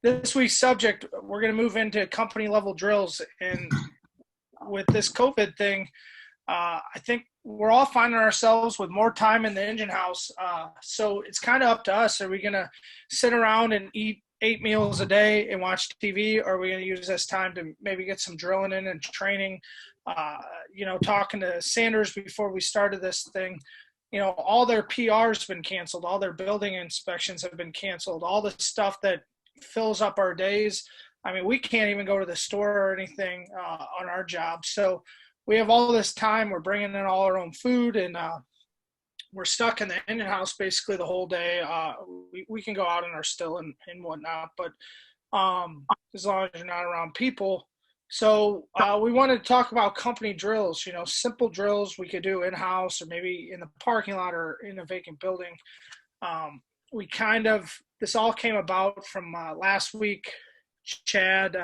this week's subject, we're going to move into company level drills. And with this COVID thing, I think we're all finding ourselves with more time in the engine house. So it's kind of up to us. Are we going to sit around and eat 8 meals a day and watch TV? Or are we going to use this time to maybe get some drilling in and training? Talking to Sanders before we started this thing, all their PR's been canceled. All their building inspections have been canceled. All the stuff that fills up our days. I mean, we can't even go to the store or anything on our job. So we have all this time. We're bringing in all our own food, and we're stuck in the engine house basically the whole day. We can go out in our still and whatnot, but as long as you're not around people. So we wanted to talk about company drills, simple drills we could do in-house or maybe in the parking lot or in a vacant building. This all came about from last week. Chad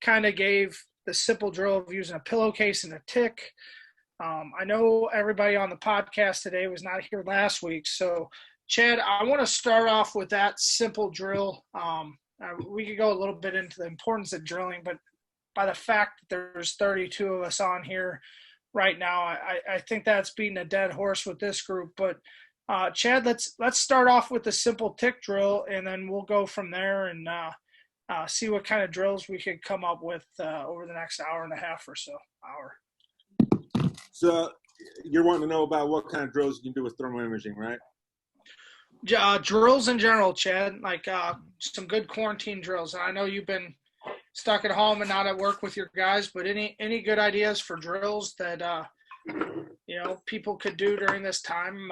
kind of gave the simple drill of using a pillowcase and a tick. I know everybody on the podcast today was not here last week. So, Chad, I want to start off with that simple drill. We could go a little bit into the importance of drilling, but by the fact that there's 32 of us on here right now, I think that's beating a dead horse with this group. But Chad, let's start off with the simple tick drill, and then we'll go from there and see what kind of drills we could come up with over the next hour and a half or so. So you're wanting to know about what kind of drills you can do with thermal imaging, right? Drills in general, Chad, like some good quarantine drills. And I know you've been stuck at home and not at work with your guys, but any good ideas for drills that people could do during this time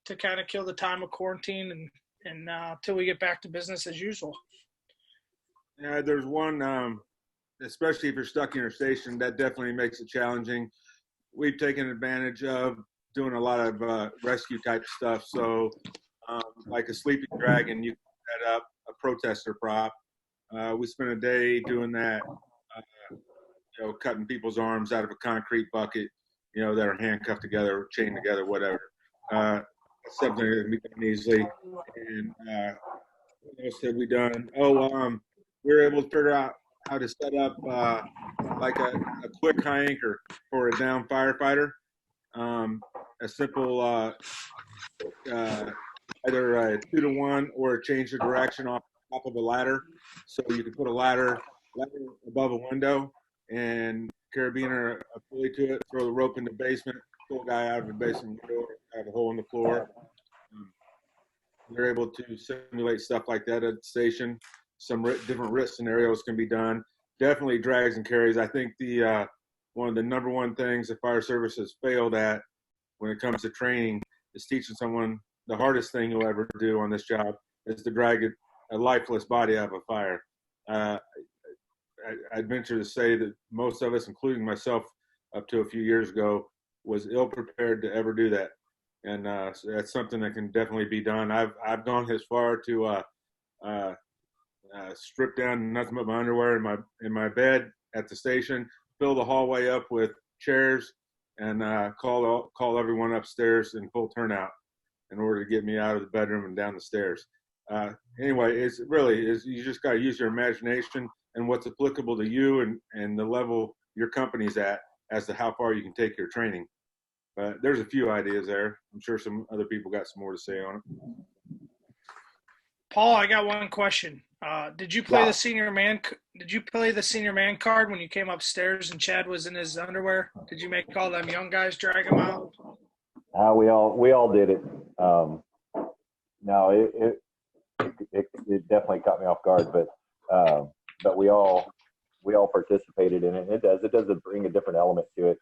to kind of kill the time of quarantine and till we get back to business as usual? Yeah, there's one, especially if you're stuck in your station, that definitely makes it challenging. We've taken advantage of doing a lot of rescue type stuff. So like a sleeping dragon, you can set up a protester prop. We spent a day doing that, cutting people's arms out of a concrete bucket, that are handcuffed together, chained together, whatever. Something that can be done easily. And what else have we done? We were able to figure out how to set up like a quick high anchor for a down firefighter. A simple either a 2-to-1 or a change of direction off the top of a ladder. So you can put a ladder above a window and carabiner a pulley to it, throw the rope in the basement, pull a guy out of the basement door, have a hole in the floor. They're able to simulate stuff like that at the station. Some different risk scenarios can be done. Definitely drags and carries. I think one of the number one things the fire service has failed at when it comes to training is teaching someone the hardest thing you'll ever do on this job is to drag a lifeless body out of a fire. I'd venture to say that most of us, including myself up to a few years ago, was ill prepared to ever do that. And so that's something that can definitely be done. I've gone as far to strip down nothing but my underwear in my bed at the station, fill the hallway up with chairs, and call everyone upstairs in full turnout in order to get me out of the bedroom and down the stairs. Anyway, you just got to use your imagination and what's applicable to you and the level your company's at as to how far you can take your training. But there's a few ideas there. I'm sure some other people got some more to say on it. Paul, I got one question. Did you play the senior man? Did you play the senior man card when you came upstairs and Chad was in his underwear? Did you make all them young guys drag him out? We all did it. No, it definitely caught me off guard, but we all participated in it. It does bring a different element to it.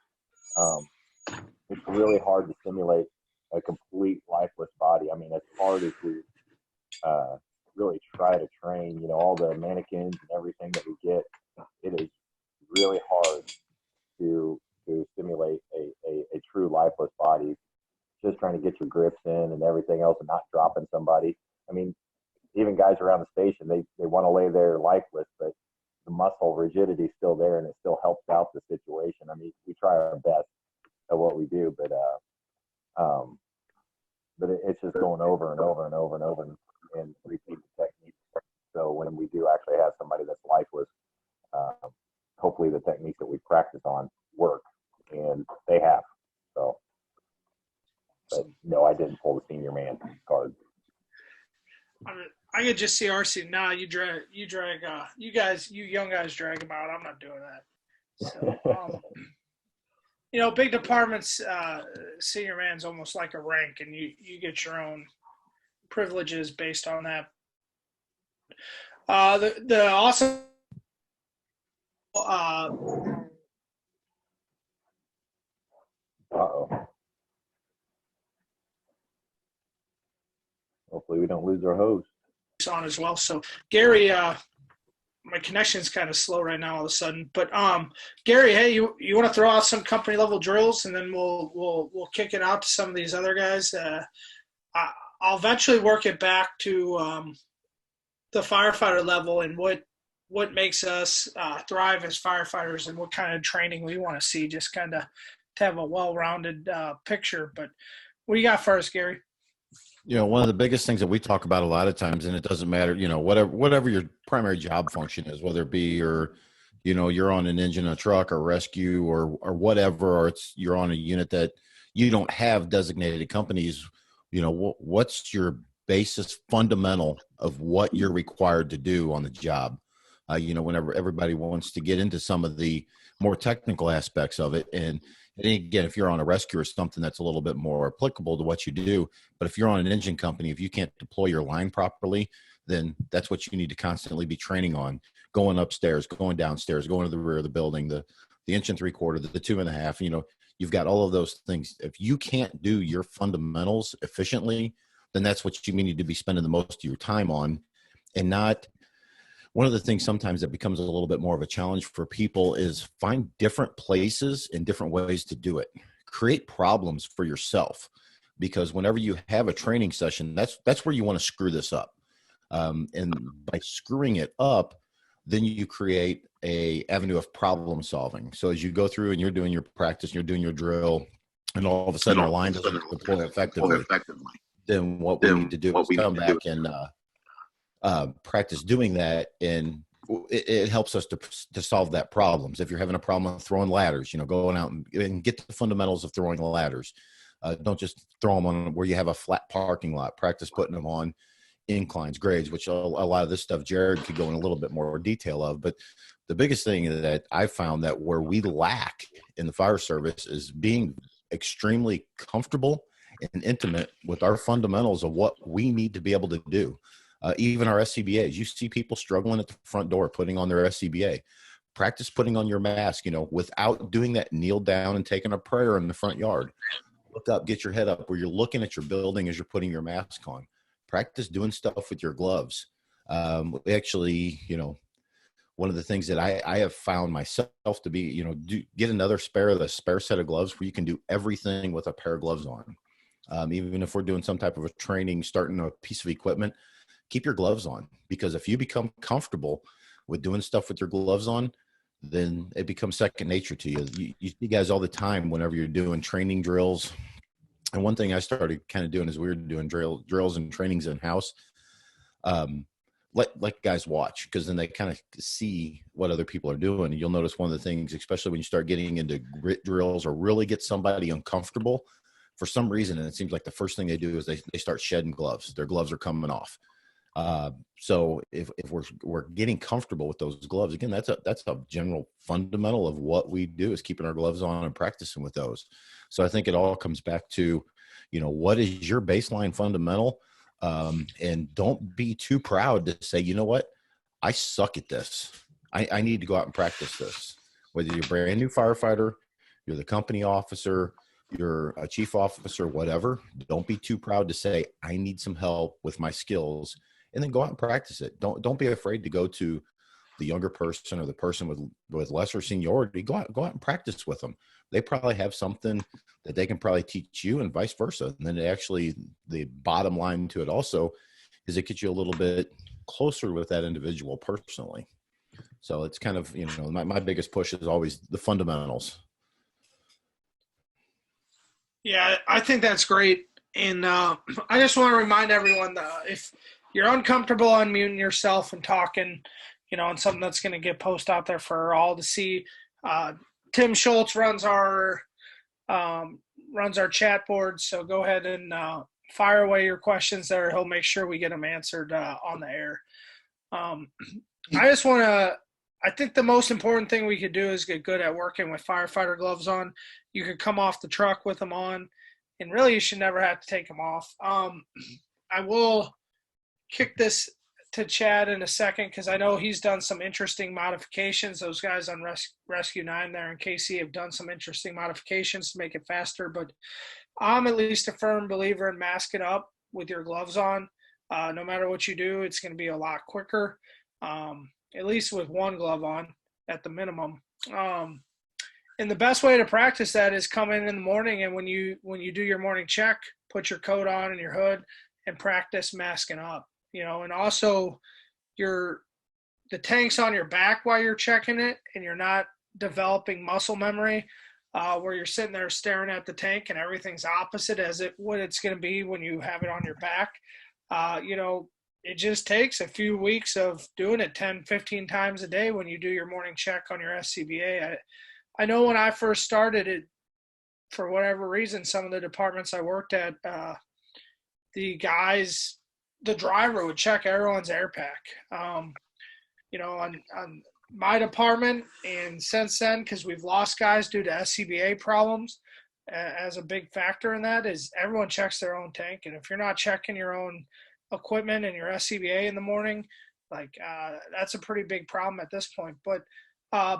It's really hard to simulate a complete lifeless body. I mean, as hard as we really try to train, all the mannequins and everything that we get, it is really hard to simulate a true lifeless body. Just trying to get your grips in and everything else and not dropping somebody. I mean, even guys around the station, they want to lay there lifeless, but the muscle rigidity is still there and it still helps out the situation. I mean, we try our best at what we do, but it's just going over and over and over and over and repeat the technique So when we do actually have somebody that's lifeless, hopefully the techniques that we practice on work, and they have. So, but no, I didn't pull the senior man card. I could just see RC. Nah, you young guys drag them out. I'm not doing that. So, big departments, senior man's almost like a rank, and you get your own privileges based on that. The awesome. Hopefully we don't lose our host. On as well. So Gary, my connection's kind of slow right now all of a sudden. But Gary, hey, you want to throw out some company level drills, and then we'll kick it out to some of these other guys. I'll eventually work it back to the firefighter level and what makes us thrive as firefighters and what kind of training we want to see, just kind of to have a well-rounded picture. But what do you got for us, Gary? One of the biggest things that we talk about a lot of times, and it doesn't matter, whatever your primary job function is, whether it be you're on an engine, a truck, or rescue, or whatever, or you're on a unit that you don't have designated companies. What's your basis fundamental of what you're required to do on the job? Whenever everybody wants to get into some of the more technical aspects of it, and again, if you're on a rescue or something, that's a little bit more applicable to what you do. But if you're on an engine company, if you can't deploy your line properly, then that's what you need to constantly be training on. Going upstairs, going downstairs, going to the rear of the building, the inch and 3/4, the 2.5. You've got all of those things. If you can't do your fundamentals efficiently, then that's what you need to be spending the most of your time on, and not. One of the things sometimes that becomes a little bit more of a challenge for people is find different places and different ways to do it. Create problems for yourself, because whenever you have a training session, that's where you want to screw this up. And by screwing it up, then you create a avenue of problem solving. So as you go through and you're doing your practice, you're doing your drill, and all of a sudden your line doesn't deploy effectively, then what we need to do is come back and practice doing that, and it helps us to solve that problems. If you're having a problem with throwing ladders, going out and get the fundamentals of throwing ladders. Don't just throw them on where you have a flat parking lot. Practice putting them on inclines, grades, which a lot of this stuff Jared could go in a little bit more detail of. But the biggest thing that I found that where we lack in the fire service is being extremely comfortable and intimate with our fundamentals of what we need to be able to do. Even our SCBAs, you see people struggling at the front door putting on their SCBA. Practice putting on your mask, without doing that, kneel down and taking a prayer in the front yard. Look up, get your head up where you're looking at your building as you're putting your mask on. Practice doing stuff with your gloves. Actually, one of the things that I have found myself to be, get another spare set of gloves where you can do everything with a pair of gloves on. Even if we're doing some type of a training, starting a piece of equipment, keep your gloves on, because if you become comfortable with doing stuff with your gloves on, then it becomes second nature to you. You see guys all the time whenever you're doing training drills. And one thing I started kind of doing is we were doing drills and trainings in house. Let guys watch, because then they kind of see what other people are doing. And you'll notice one of the things, especially when you start getting into grit drills or really get somebody uncomfortable for some reason, and it seems like the first thing they do is they start shedding gloves. Their gloves are coming off. So if we're getting comfortable with those gloves, again, that's a general fundamental of what we do, is keeping our gloves on and practicing with those. So I think it all comes back to, what is your baseline fundamental? And don't be too proud to say, you know what, I suck at this. I need to go out and practice this. Whether you're a brand new firefighter, you're the company officer, you're a chief officer, whatever, don't be too proud to say, I need some help with my skills. And then go out and practice it. Don't be afraid to go to the younger person or the person with lesser seniority. Go out and practice with them. They probably have something that they can probably teach you, and vice versa. And then the bottom line to it also is it gets you a little bit closer with that individual personally. So it's kind of, my biggest push is always the fundamentals. Yeah, I think that's great. And I just want to remind everyone that if you're uncomfortable unmuting yourself and talking, on something that's going to get posted out there for all to see. Tim Schultz runs our chat board, so go ahead and fire away your questions there. He'll make sure we get them answered on the air. I think the most important thing we could do is get good at working with firefighter gloves on. You could come off the truck with them on, and really you should never have to take them off. I will kick this to Chad in a second because I know he's done some interesting modifications. Those guys on Rescue 9 there in KC have done some interesting modifications to make it faster, but I'm at least a firm believer in masking up with your gloves on. No matter what you do, it's going to be a lot quicker, at least with one glove on at the minimum. And the best way to practice that is come in the morning, and when you do your morning check, put your coat on and your hood and practice masking up. And also the tank's on your back while you're checking it, and you're not developing muscle memory where you're sitting there staring at the tank and everything's opposite what it's going to be when you have it on your back. It just takes a few weeks of doing it 10, 15 times a day when you do your morning check on your SCBA. I know when I first started it, for whatever reason, some of the departments I worked at, the driver would check everyone's air pack, on my department. And since then, because we've lost guys due to SCBA problems, as a big factor in that is everyone checks their own tank. And if you're not checking your own equipment and your SCBA in the morning, that's a pretty big problem at this point. But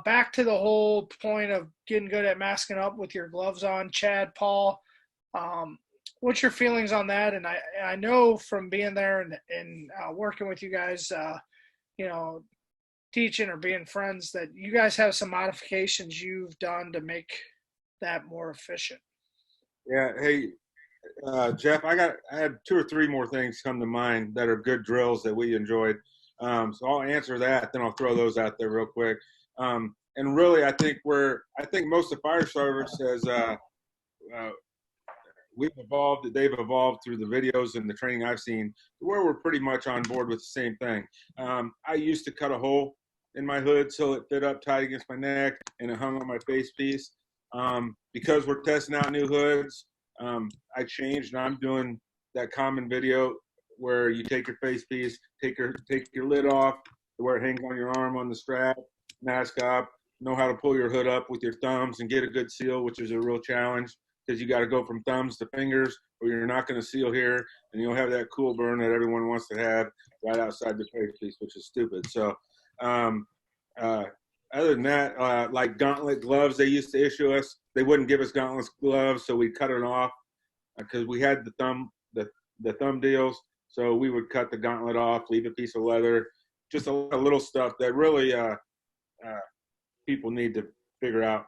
back to the whole point of getting good at masking up with your gloves on, Chad, Paul, what's your feelings on that? And I know from being there and working with you guys, teaching or being friends, that you guys have some modifications you've done to make that more efficient. Yeah. Hey, Jeff, I had 2 or 3 more things come to mind that are good drills that we enjoyed. So I'll answer that, then I'll throw those out there real quick. And really, I think most of fire service has they've evolved through the videos and the training I've seen, where we're pretty much on board with the same thing. I used to cut a hole in my hood so it fit up tight against my neck and it hung on my face piece. Because we're testing out new hoods, I changed, and I'm doing that common video where you take your face piece, take your lid off where it hangs on your arm on the strap, mask up, know how to pull your hood up with your thumbs and get a good seal, which is a real challenge because you got to go from thumbs to fingers or you're not going to seal here, and you'll have that cool burn that everyone wants to have right outside the face piece, which is stupid. So other than that, like gauntlet gloves they used to issue us, they wouldn't give us gauntlet gloves, so we'd cut it off because we had the thumb deals. So we would cut the gauntlet off, leave a piece of leather, just a lot of little stuff that really people need to figure out.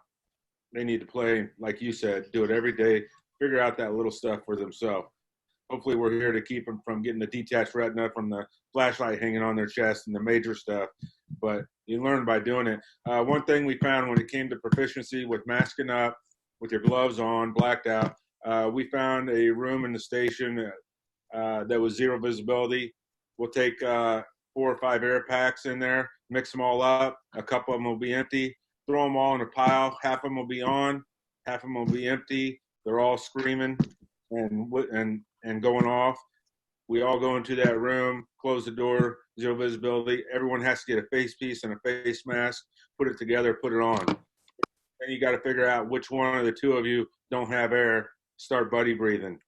They need to play, like you said, do it every day, figure out that little stuff for themselves. Hopefully we're here to keep them from getting the detached retina from the flashlight hanging on their chest and the major stuff. But you learn by doing it. One thing we found when it came to proficiency with masking up, with your gloves on, blacked out, we found a room in the station that was zero visibility. We'll take 4 or 5 air packs in there, mix them all up. A couple of them will be empty. Throw them all in a pile. Half of them will be on, half of them will be empty. They're all screaming and going off. We all go into that room, close the door, zero visibility. Everyone has to get a face piece and a face mask, put it together, put it on. Then you got to figure out which one of the 2 of you don't have air, start buddy breathing.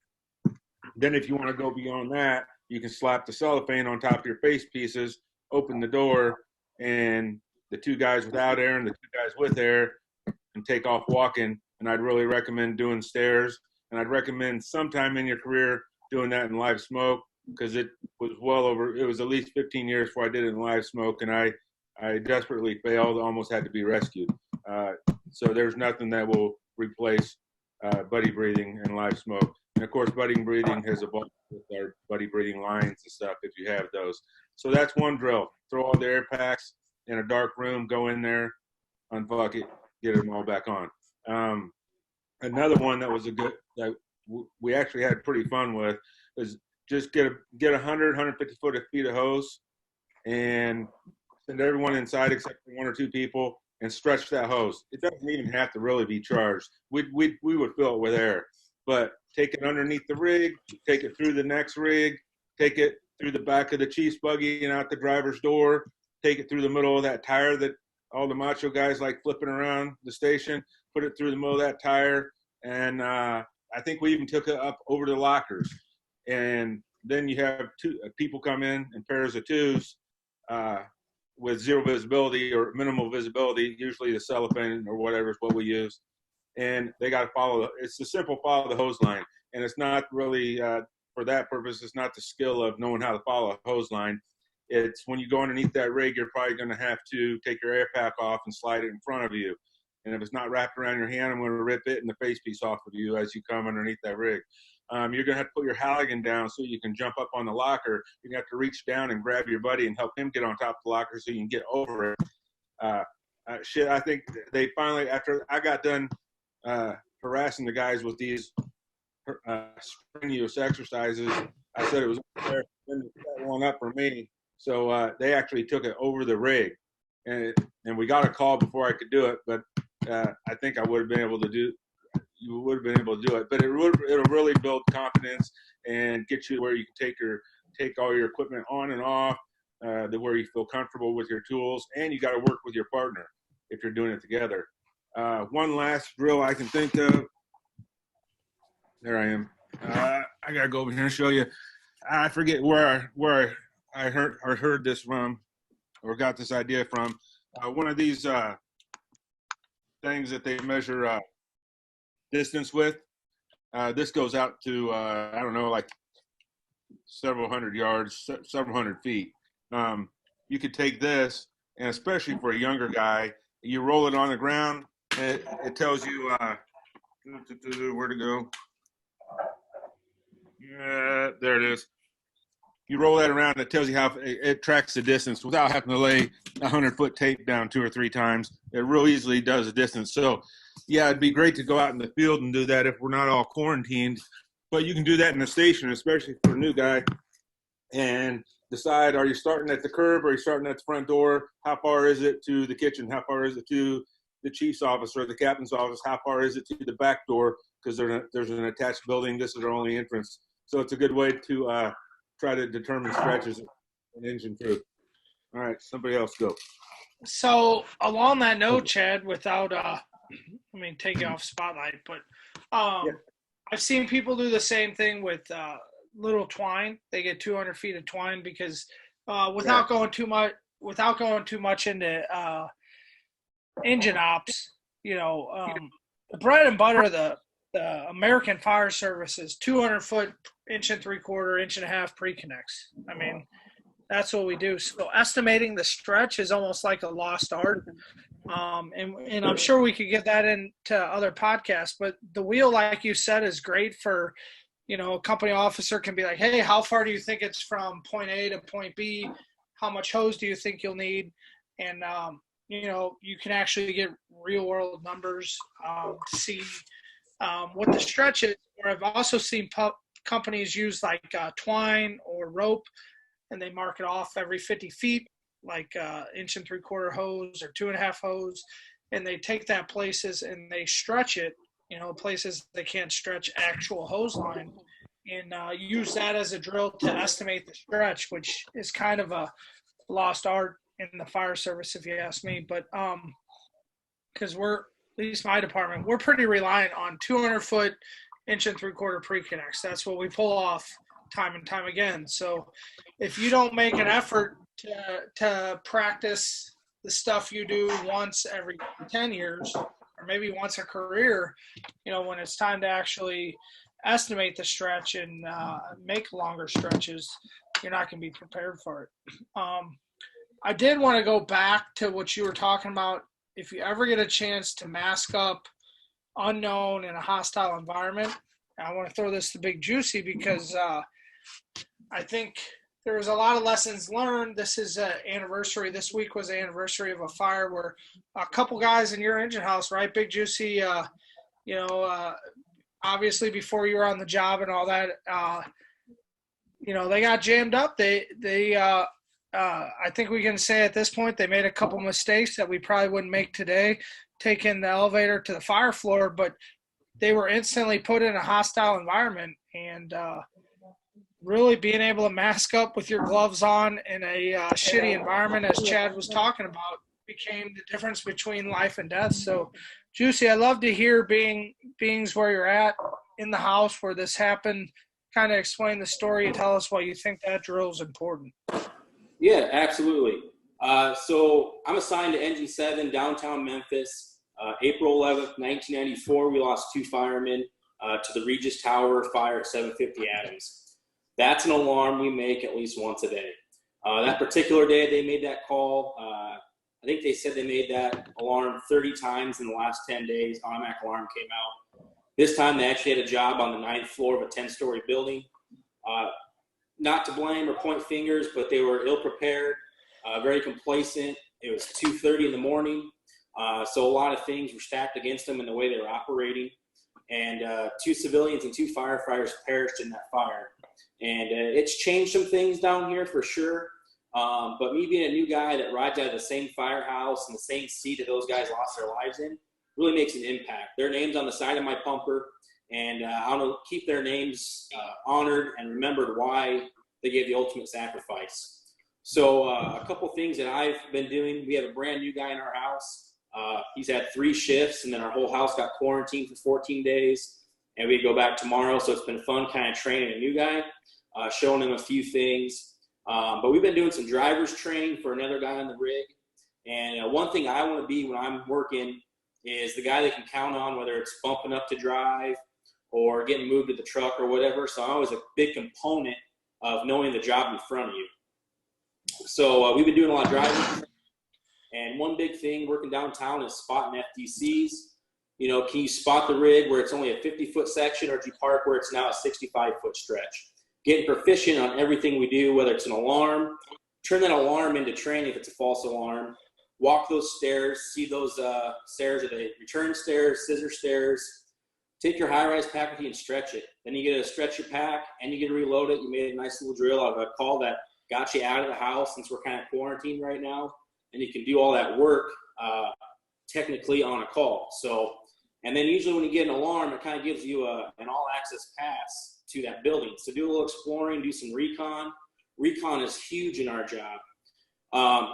Then if you want to go beyond that, you can slap the cellophane on top of your face pieces, open the door, and the 2 guys without air and the 2 guys with air, and take off walking. And I'd really recommend doing stairs. And I'd recommend sometime in your career doing that in live smoke, because it was at least 15 years before I did it in live smoke, and I desperately failed, almost had to be rescued. So there's nothing that will replace buddy breathing and live smoke. And of course, buddy breathing has evolved with our buddy breathing lines and stuff if you have those. So that's one drill. Throw all the air packs in a dark room, go in there, unfuck it, get them all back on. Another one that was that we actually had pretty fun with is just get 100, 150 feet of hose and send everyone inside except for one or two people and stretch that hose. It doesn't even have to really be charged. We would fill it with air, but take it underneath the rig, take it through the next rig, take it through the back of the Chiefs buggy and out the driver's door, take it through the middle of that tire that all the macho guys like flipping around the station, put it through the middle of that tire. And I think we even took it up over the lockers. And then you have two people come in pairs of twos with zero visibility or minimal visibility, usually the cellophane or whatever is what we use. And they got to follow, it's the simple follow the hose line. And it's not really, for that purpose, it's not the skill of knowing how to follow a hose line. It's when you go underneath that rig, you're probably going to have to take your air pack off and slide it in front of you. And if it's not wrapped around your hand, I'm going to rip it and the face piece off of you as you come underneath that rig. You're going to have to put your Halligan down so you can jump up on the locker. You're going to have to reach down and grab your buddy and help him get on top of the locker so you can get over it. I think they finally, after I got done harassing the guys with these strenuous exercises, I said it was fair for them to set one up for me. So they actually took it over the rig. And we got a call before I could do it, but I think I would have been able to do you would have been able to do it, but it'll really build confidence and get you where you can take all your equipment on and off, where you feel comfortable with your tools, and you got to work with your partner if you're doing it together. One last drill I can think of. There I am. I gotta go over here and show you. I forget where I heard this from, or got this idea from. One of these things that they measure distance with. This goes out to, I don't know, like several hundred yards, several hundred feet. You could take this, and especially for a younger guy, you roll it on the ground, and it tells you where to go. There it is. You roll that around, and it tells you how it tracks the distance without having to lay 100-foot tape down 2 or 3 times. It real easily does the distance. So, yeah, it'd be great to go out in the field and do that if we're not all quarantined. But you can do that in the station, especially for a new guy, and decide, are you starting at the curb or are you starting at the front door? How far is it to the kitchen? How far is it to the chief's office or the captain's office? How far is it to the back door? Because there's an attached building. This is our only entrance. So it's a good way to try to determine stretches and engine through. All right, somebody else go. So along that note, Chad, without take you off spotlight, but Yeah. I've seen people do the same thing with little twine. They get 200 feet of twine because without going too much into engine ops, the bread and butter of the American Fire Service is 200-foot, 1 3/4, 1.5 pre-connects. I mean, that's what we do. So estimating the stretch is almost like a lost art. And I'm sure we could get that into other podcasts, but the wheel, like you said, is great for, a company officer can be like, hey, how far do you think it's from point A to point B? How much hose do you think you'll need? And, you can actually get real world numbers to see what the stretch is. Or I've also seen companies use like twine or rope, and they mark it off every 50 feet, like 1 3/4 hose or 2.5 hose, and they take that places and they stretch it, places they can't stretch actual hose line, and use that as a drill to estimate the stretch, which is kind of a lost art in the fire service, if you ask me. But because at least my department, we're pretty reliant on 200-foot, 1 3/4 pre-connects. That's what we pull off time and time again. So if you don't make an effort to practice the stuff you do once every 10 years or maybe once a career, when it's time to actually estimate the stretch and make longer stretches, you're not going to be prepared for it. I did want to go back to what you were talking about. If you ever get a chance to mask up unknown in a hostile environment, I want to throw this to Big Juicy because I think there was a lot of lessons learned. This is an anniversary. This week was the anniversary of a fire where a couple guys in your engine house, right, Big Juicy, obviously before you were on the job and all that, they got jammed up. I think we can say at this point they made a couple mistakes that we probably wouldn't make today, taking the elevator to the fire floor, but they were instantly put in a hostile environment, and really being able to mask up with your gloves on in a shitty environment, as Chad was talking about, became the difference between life and death. So, Juicy, I'd love to hear beings where you're at in the house where this happened. Kind of explain the story and tell us why you think that drill is important. Yeah, absolutely. So I'm assigned to NG7 downtown Memphis. April 11th, 1994, we lost 2 firemen to the Regis Tower fire at 750 Adams. That's an alarm we make at least once a day. That particular day they made that call, I think they said they made that alarm 30 times in the last 10 days. Automatic alarm came out. This time they actually had a job on the 9th floor of a 10-story building. Not to blame or point fingers, but they were ill-prepared, very complacent. It was 2:30 in the morning, so a lot of things were stacked against them in the way they were operating. And 2 civilians and 2 firefighters perished in that fire. And it's changed some things down here for sure. But me being a new guy that rides out of the same firehouse and the same seat that those guys lost their lives in really makes an impact. Their name's on the side of my pumper, and I want to keep their names honored and remembered why they gave the ultimate sacrifice. So a couple things that I've been doing. We have a brand new guy in our house. He's had 3 shifts, and then our whole house got quarantined for 14 days, and we go back tomorrow. So it's been fun kind of training a new guy, showing him a few things. But we've been doing some driver's training for another guy on the rig. And one thing I want to be when I'm working is the guy they can count on, whether it's bumping up to drive or getting moved to the truck or whatever. So I'm always a big component of knowing the job in front of you. So we've been doing a lot of driving. And one big thing working downtown is spotting FDCs. Can you spot the rig where it's only a 50-foot section, or do you park where it's now a 65-foot stretch? Getting proficient on everything we do, whether it's an alarm, turn that alarm into training if it's a false alarm. Walk those stairs, see those stairs, are they return stairs, scissor stairs. Take your high-rise pack with you and stretch it. Then you get to stretch your pack and you get to reload it. You made a nice little drill out of a call that got you out of the house since we're kind of quarantined right now. And you can do all that work technically on a call. So, and then usually when you get an alarm, it kind of gives you an all-access pass to that building. So do a little exploring, do some recon. Recon is huge in our job.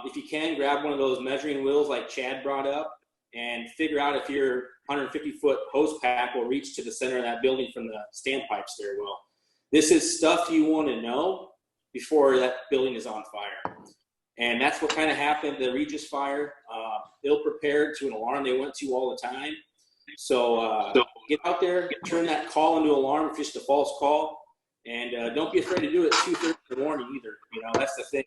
If you can, grab one of those measuring wheels like Chad brought up and figure out if your 150-foot hose pack will reach to the center of that building from the standpipe stairwell. This is stuff you want to know before that building is on fire. And that's what kind of happened, the Regis fire, ill-prepared to an alarm they went to all the time. So get out there, turn that call into alarm if it's just a false call, and don't be afraid to do it at 2:30 in the morning either. That's the thing.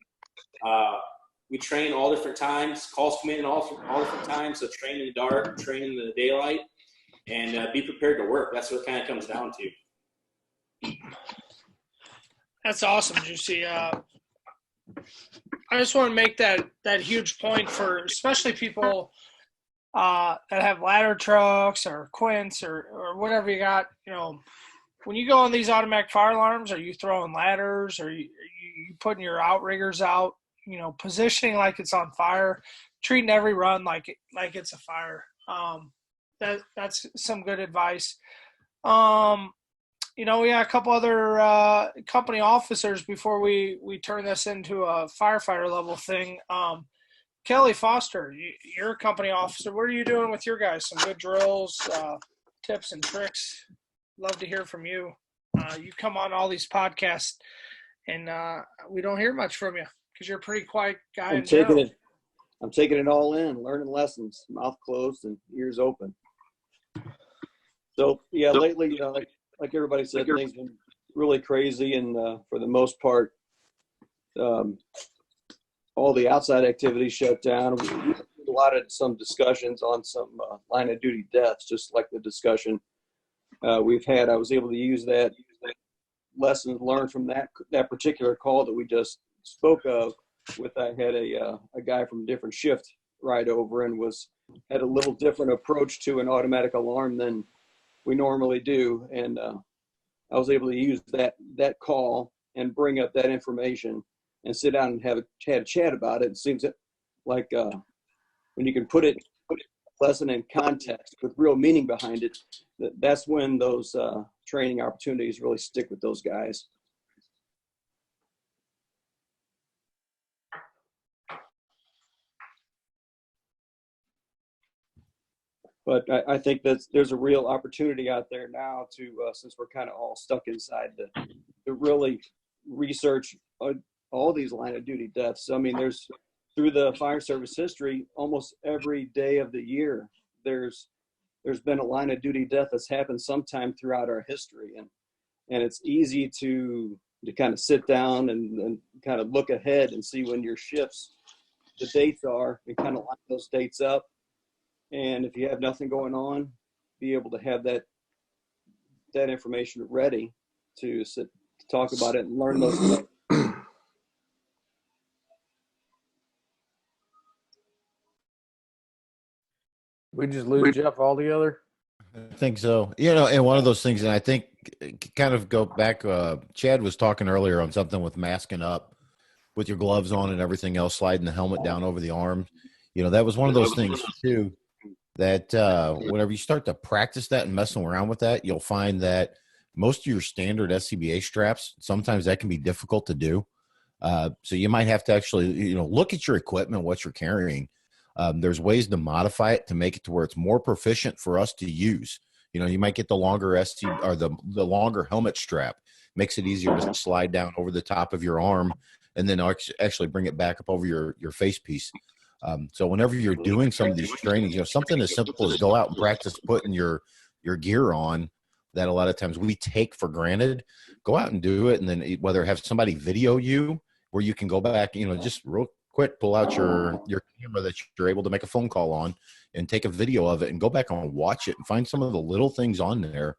We train all different times. Calls come in all different times, so train in the dark, train in the daylight, and be prepared to work. That's what it kind of comes down to. That's awesome, Juicy. I just want to make that huge point for especially people that have ladder trucks or quints or whatever you got. When you go on these automatic fire alarms, are you throwing ladders? Or you putting your outriggers out? Positioning like it's on fire, treating every run like it's a fire. That's some good advice. We got a couple other company officers before we turn this into a firefighter level thing. Kelly Foster, you're a company officer. What are you doing with your guys? Some good drills, tips and tricks. Love to hear from you. You come on all these podcasts, and we don't hear much from you because you're a pretty quiet guy. I'm taking it all in, learning lessons, mouth closed and ears open. So yeah, lately, like everybody said, things have been really crazy, and for the most part, all the outside activities shut down. We had some discussions on some line of duty deaths, just like the discussion we've had. I was able to use that lessons learned from that particular call that we just spoke of. I had a guy from a different shift ride over and had a little different approach to an automatic alarm than we normally do, and I was able to use that call and bring up that information and sit down and have a chat about it. It seems like when you can put it lesson in context with real meaning behind it, that's when those training opportunities really stick with those guys. But I think that there's a real opportunity out there now to, since we're kind of all stuck inside, to really research all these line of duty deaths. I mean, there's, through the fire service history, almost every day of the year, there's been a line of duty death that's happened sometime throughout our history. And it's easy to kind of sit down and kind of look ahead and see when your shifts, the dates are, and kind of line those dates up. And if you have nothing going on, be able to have that information ready to talk about it and learn those things. We just lose Jeff altogether. I think so. And one of those things, and I think kind of go back, Chad was talking earlier on something with masking up with your gloves on and everything else, sliding the helmet down over the arm. That was one of those things too, that whenever you start to practice that and messing around with that, you'll find that most of your standard SCBA straps, sometimes that can be difficult to do. So you might have to actually, look at your equipment, what you're carrying. There's ways to modify it to make it to where it's more proficient for us to use. You might get the longer or the longer helmet strap. Makes it easier to slide down over the top of your arm and then actually bring it back up over your face piece. So whenever you're doing some of these trainings, something as simple as go out and practice putting your gear on that a lot of times we take for granted, go out and do it. And then whether have somebody video you where you can go back, just real quick, pull out your camera that you're able to make a phone call on and take a video of it and go back and watch it and find some of the little things on there.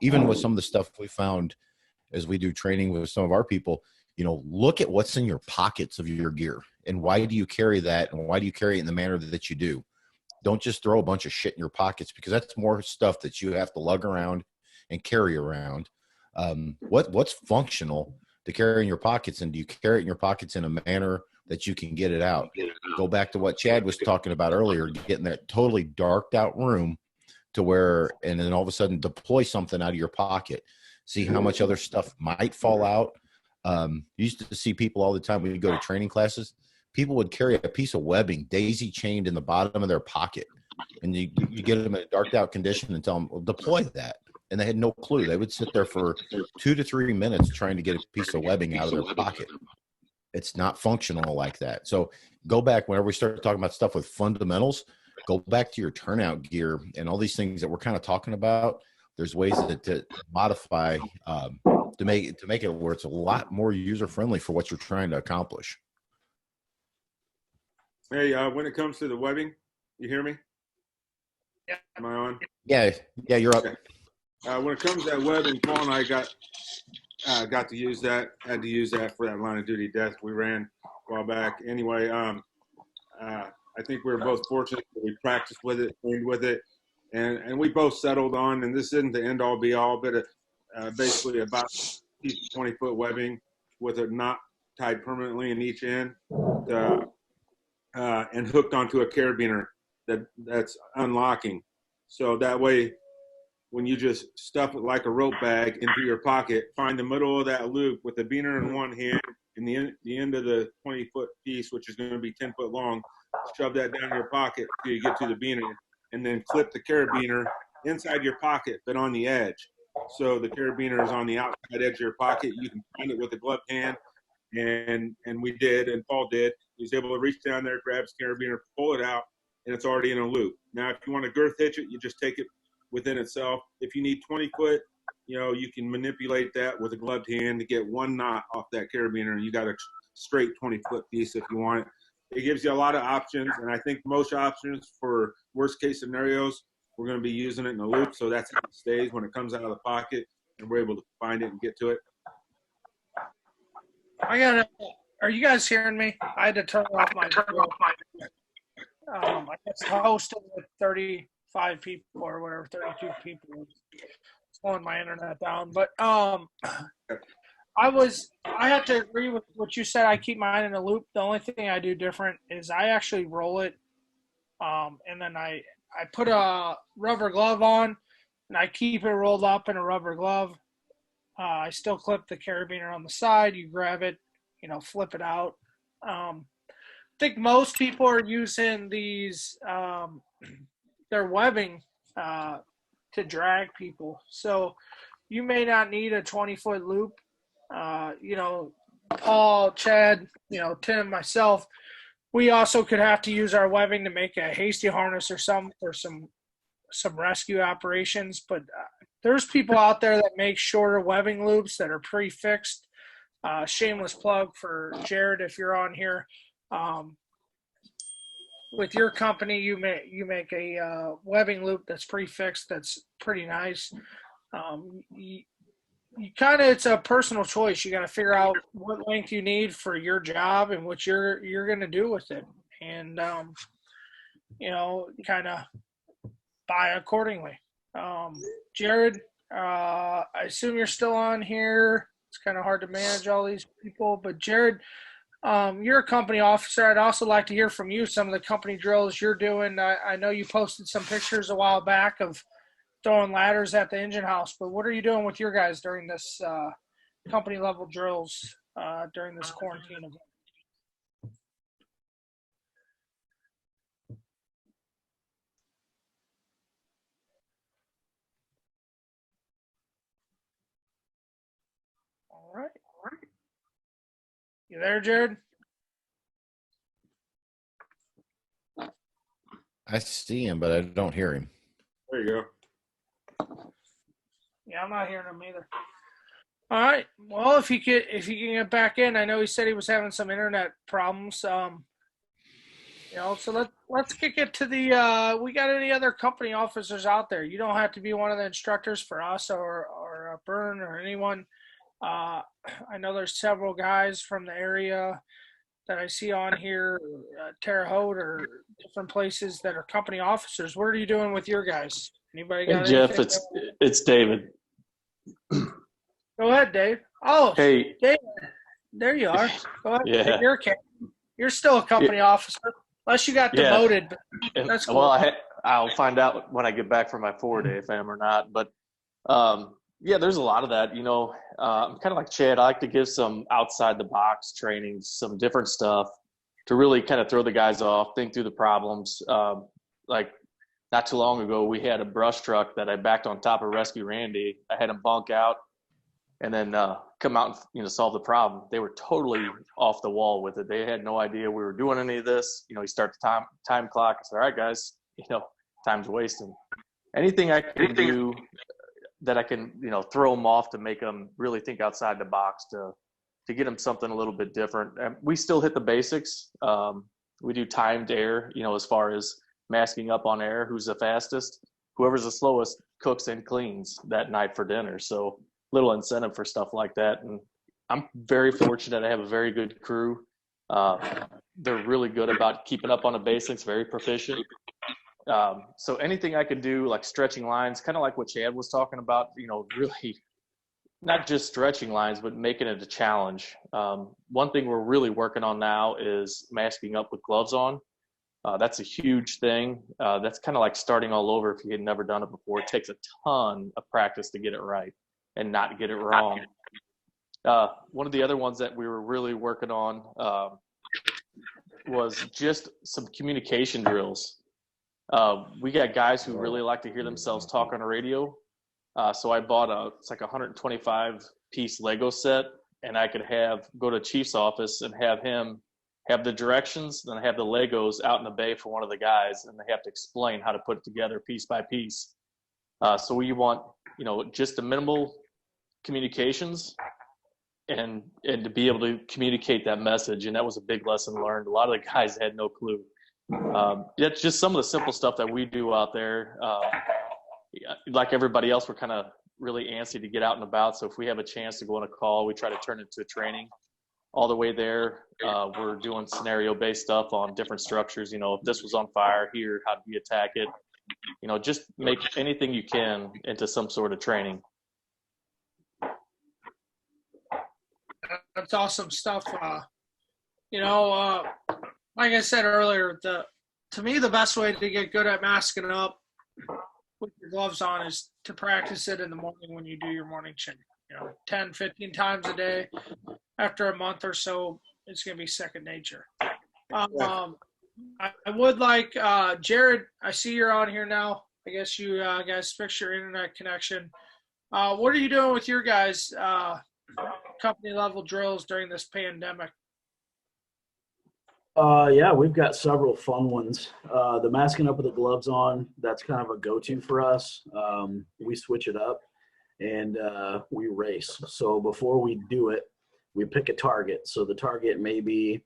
Even with some of the stuff we found as we do training with some of our people, look at what's in your pockets of your gear and why do you carry that and why do you carry it in the manner that you do. Don't just throw a bunch of shit in your pockets because that's more stuff that you have to lug around and carry around. What's functional to carry in your pockets, and do you carry it in your pockets in a manner that you can get it out? Go back to what Chad was talking about earlier, getting that totally darked out room to where, and then all of a sudden deploy something out of your pocket. See how much other stuff might fall out. Used to see people all the time when you go to training classes, people would carry a piece of webbing daisy chained in the bottom of their pocket. And you get them in a darked out condition and tell them, well, deploy that. And they had no clue. They would sit there for 2 to 3 minutes trying to get a piece of webbing out of their pocket. It's not functional like that. So go back whenever we start talking about stuff with fundamentals, go back to your turnout gear and all these things that we're kind of talking about. There's ways to modify to make it where it's a lot more user friendly for what you're trying to accomplish. Hey, when it comes to the webbing, you hear me? Yeah. Am I on? Yeah, you're up. Okay. When it comes to that webbing, Paul and I got to use that. Had to use that for that line of duty death we ran a while back. Anyway, I think we were both fortunate that we practiced with it, trained with it, and we both settled on. And this isn't the end all be all, but basically about 20-foot webbing with a knot tied permanently in each end, and hooked onto a carabiner that's unlocking. So that way, when you just stuff it like a rope bag into your pocket, find the middle of that loop with the beaner in one hand and the end of the 20-foot piece, which is going to be 10 foot long, shove that down in your pocket till you get to the beaner, and then clip the carabiner inside your pocket, but on the edge. So the carabiner is on the outside edge of your pocket. You can find it with a gloved hand, and we did, and Paul did. He was able to reach down there, grab his carabiner, pull it out, and it's already in a loop. Now, if you want to girth hitch it, you just take it within itself. If you need 20 foot, you can manipulate that with a gloved hand to get one knot off that carabiner, and you got a straight 20-foot piece if you want it. It gives you a lot of options, and I think most options for worst case scenarios, we're going to be using it in a loop, so that's how it stays when it comes out of the pocket, and we're able to find it and get to it. Are you guys hearing me? I had to turn off my I guess hosting with 35 people or whatever, 32 people, slowing my internet down. But I have to agree with what you said. I keep mine in a loop. The only thing I do different is I actually roll it, and then I put a rubber glove on, and I keep it rolled up in a rubber glove. I still clip the carabiner on the side. You grab it, flip it out. I think most people are using these their webbing to drag people. So you may not need a 20-foot loop. Paul, Chad, Tim, myself, we also could have to use our webbing to make a hasty harness or some for some rescue operations. But there's people out there that make shorter webbing loops that are pre-fixed. Shameless plug for Jared if you're on here. With your company, you make a webbing loop that's pre-fixed. That's pretty nice. You kind of, it's a personal choice. You got to figure out what length you need for your job and what you're going to do with it, and kind of buy accordingly. Jared, I assume you're still on here. It's kind of hard to manage all these people, but Jared, you're a company officer. I'd also like to hear from you some of the company drills you're doing. I know you posted some pictures a while back of throwing ladders at the engine house, but what are you doing with your guys during this company level drills during this quarantine event? All right. You there, Jared? I see him, but I don't hear him. There you go. Yeah, I'm not hearing him either. All right. Well, if he can get back in, I know he said he was having some internet problems. So let's kick it to the. We got any other company officers out there? You don't have to be one of the instructors for us or Bern or anyone. I know there's several guys from the area that I see on here, Terre Haute or different places that are company officers. What are you doing with your guys? Anybody got Hey, Jeff, anything? it's David. Go ahead, Dave. Oh, Hey, Dave, there you are. Go ahead. yeah, You're still a company officer, unless you got yeah. demoted. But And, that's cool. well, I'll find out when I get back from my 4-day if I am or not. But yeah, there's a lot of that. I'm kind of like Chad. I like to give some outside the box training, some different stuff to really kind of throw the guys off, think through the problems. Like not too long ago, we had a brush truck that I backed on top of Rescue Randy. I had him bunk out and then come out and solve the problem. They were totally off the wall with it. They had no idea we were doing any of this. You start the time clock. I said, all right, guys, time's wasting. Anything I can do that I can, throw them off to make them really think outside the box to get them something a little bit different. And we still hit the basics. We do timed air, as far as masking up on air, who's the fastest. Whoever's the slowest cooks and cleans that night for dinner. So little incentive for stuff like that. And I'm very fortunate. I have a very good crew. They're really good about keeping up on the basics, very proficient. So anything I could do, like stretching lines, kind of like what Chad was talking about, really not just stretching lines, but making it a challenge. One thing we're really working on now is masking up with gloves on. That's a huge thing. That's kind of like starting all over if you had never done it before. It takes a ton of practice to get it right and not get it wrong. One of the other ones that we were really working on was just some communication drills. We got guys who really like to hear themselves talk on the radio. So I bought it's like a 125 piece Lego set, and I could go to Chief's office and have him have the directions, then have the Legos out in the bay for one of the guys, and they have to explain how to put it together piece by piece. So we want, just the minimal communications and to be able to communicate that message. And that was a big lesson learned. A lot of the guys had no clue. It's just some of the simple stuff that we do out there. Like everybody else, we're kind of really antsy to get out and about. So if we have a chance to go on a call, we try to turn it into a training. All the way there, we're doing scenario-based stuff on different structures. If this was on fire here, how do you attack it? Just make anything you can into some sort of training. That's awesome stuff. You know, like I said earlier, to me the best way to get good at masking up with your gloves on is to practice it in the morning when you do your morning chin. You know, 10, 15 times a day. After a month or so, it's going to be second nature. I would like, Jared, I see you're on here now. I guess you guys fixed your internet connection. What are you doing with your guys' company level drills during this pandemic? Yeah, we've got several fun ones. The masking up with the gloves on, that's kind of a go-to for us. We switch it up and we race. So before we do it, we pick a target. So the target may be,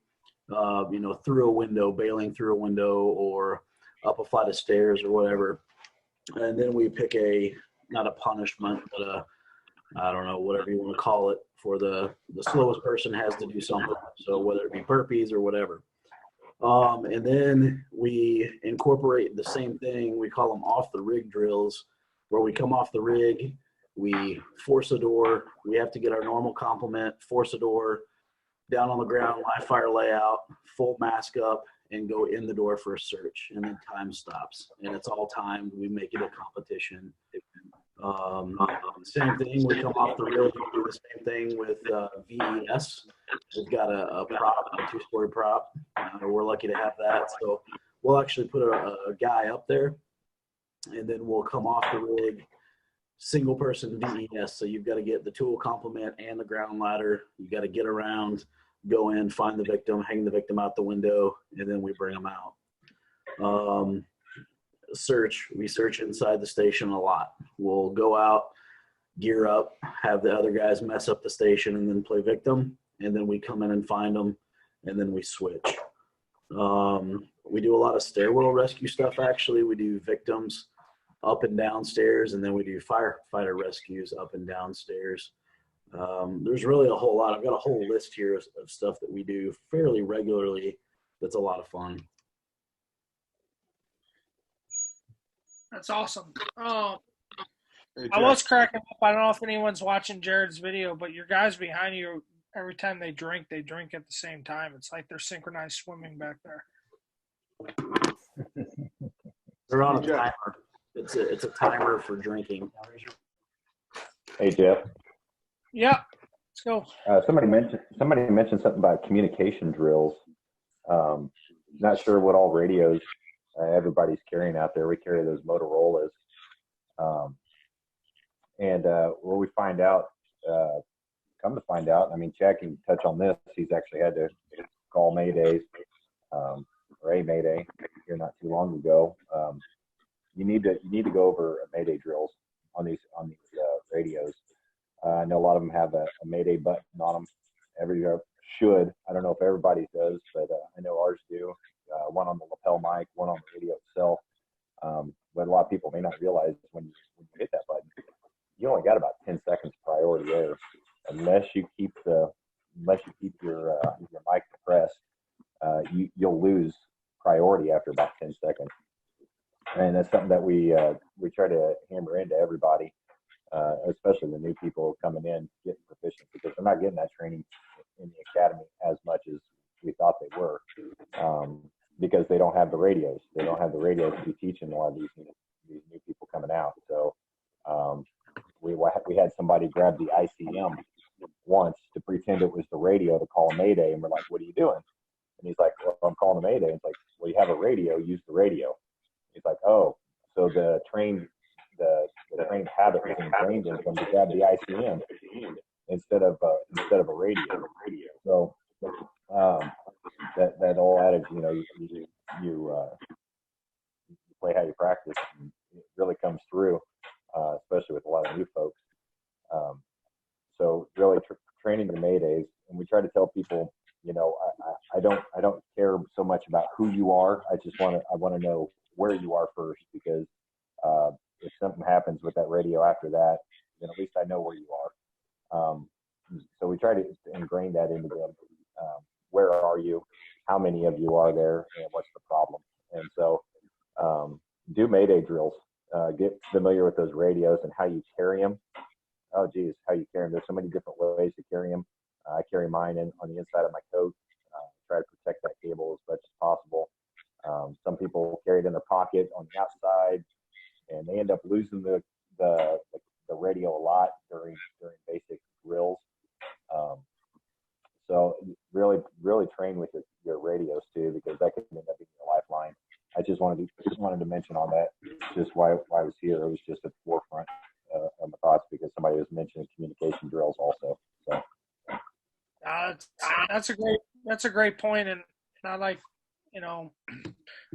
through a window, bailing through a window or up a flight of stairs or whatever. And then we pick not a punishment, but I don't know, whatever you want to call it, for the slowest person has to do something. So whether it be burpees or whatever. And then we incorporate the same thing. We call them off the rig drills, where we come off the rig, we force a door. We have to get our normal complement, force a door, down on the ground, live fire layout, full mask up, and go in the door for a search. And then time stops. And it's all timed. We make it a competition. Same thing, we come off the rig, we do the same thing with VES. We've got a prop, a two-story prop. We're lucky to have that. So we'll actually put a guy up there, and then we'll come off the rig, single person VES. So you've got to get the tool complement and the ground ladder. You got to get around, go in, find the victim, hang the victim out the window, and then we bring them out. We search inside the station a lot. We'll go out, gear up, have the other guys mess up the station, and then play victim, and then we come in and find them, and then we switch. We do a lot of stairwell rescue stuff. Actually, we do victims up and down stairs, and then we do firefighter rescues up and down stairs. There's really a whole lot. I've got a whole list here of stuff that we do fairly regularly that's a lot of fun. That's awesome. I was cracking up. I don't know if anyone's watching Jared's video, but your guys behind you, every time they drink at the same time. It's like they're synchronized swimming back there. They're on a timer. It's a timer for drinking. Hey, Jeff. Yeah, let's go. Somebody mentioned something about communication drills. Not sure what all radios everybody's carrying out there. We carry those Motorola's. Where we find out, come to find out, I mean, Chad can touch on this. He's actually had to call Maydays, or a Mayday here not too long ago. You need to go over Mayday drills on these radios. I know a lot of them have a Mayday button on them. Every should. I don't know if everybody does, but I know ours do. One on the lapel mic, one on the radio itself. But a lot of people may not realize when you hit that button, you only got about 10 seconds priority there, unless you keep your mic depressed. You'll lose priority after about 10 seconds, and that's something that we try to hammer into everybody, especially the new people coming in, getting proficient, because they're not getting that training in the academy as much as we thought they were, because they don't have the radios. They don't have the radios to be teaching a lot of these new people coming out. So we had somebody grab the ICM once to pretend it was the radio to call a Mayday, and we're like, "What are you doing?" And he's like, "Well, I'm calling a Mayday." And it's like, "Well, you have a radio. Use the radio." He's like, "Oh, so the trained habit was ingrained in them to grab the ICM instead of a radio." So that old adage, you play how you practice, and it really comes through, especially with a lot of new folks. So really training the Maydays, and we try to tell people, I don't care so much about who you are. I want to know where you are first, because if something happens with that radio after that, then at least I know where you are. So we try to ingrain that into them. Where are you? How many of you are there? And what's the problem? And so do Mayday drills. Get familiar with those radios and how you carry them. Oh, geez, how you carry them. There's so many different ways to carry them. I carry mine on the inside of my coat, try to protect that cable as much as possible. Some people carry it in their pocket on the outside, and they end up losing the radio a lot during basic drills. So really train with your radios too, because that could end up being your lifeline. I just wanted to mention on that, just why I was here. It was just at the forefront of my thoughts, because somebody was mentioning communication drills also. So that's a great point, and I like,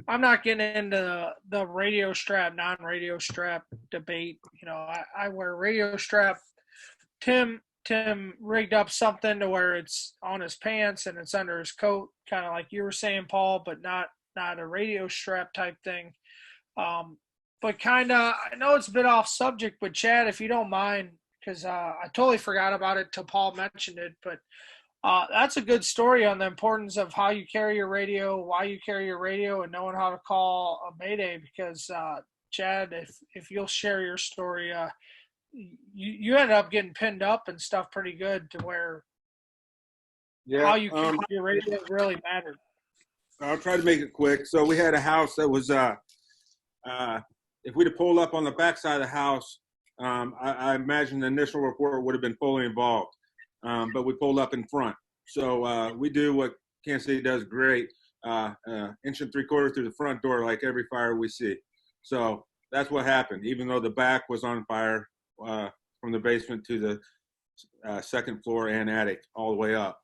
I'm not getting into the radio strap, non-radio strap debate. I wear radio strap. Tim rigged up something to where it's on his pants and it's under his coat, kind of like you were saying, Paul, but not a radio strap type thing. But kind of, I know it's a bit off subject, but Chad, if you don't mind, because I totally forgot about it till Paul mentioned it, but that's a good story on the importance of how you carry your radio, why you carry your radio, and knowing how to call a mayday. Because Chad, if you'll share your story, you ended up getting pinned up and stuff pretty good, to where how you carry your radio really mattered. I'll try to make it quick. So we had a house that was, if we'd have pulled up on the backside of the house, I imagine the initial report would have been fully involved. But we pulled up in front. So we do what Kansas City does great, 1 3/4 through the front door, like every fire we see. So that's what happened, even though the back was on fire from the basement to the second floor and attic all the way up.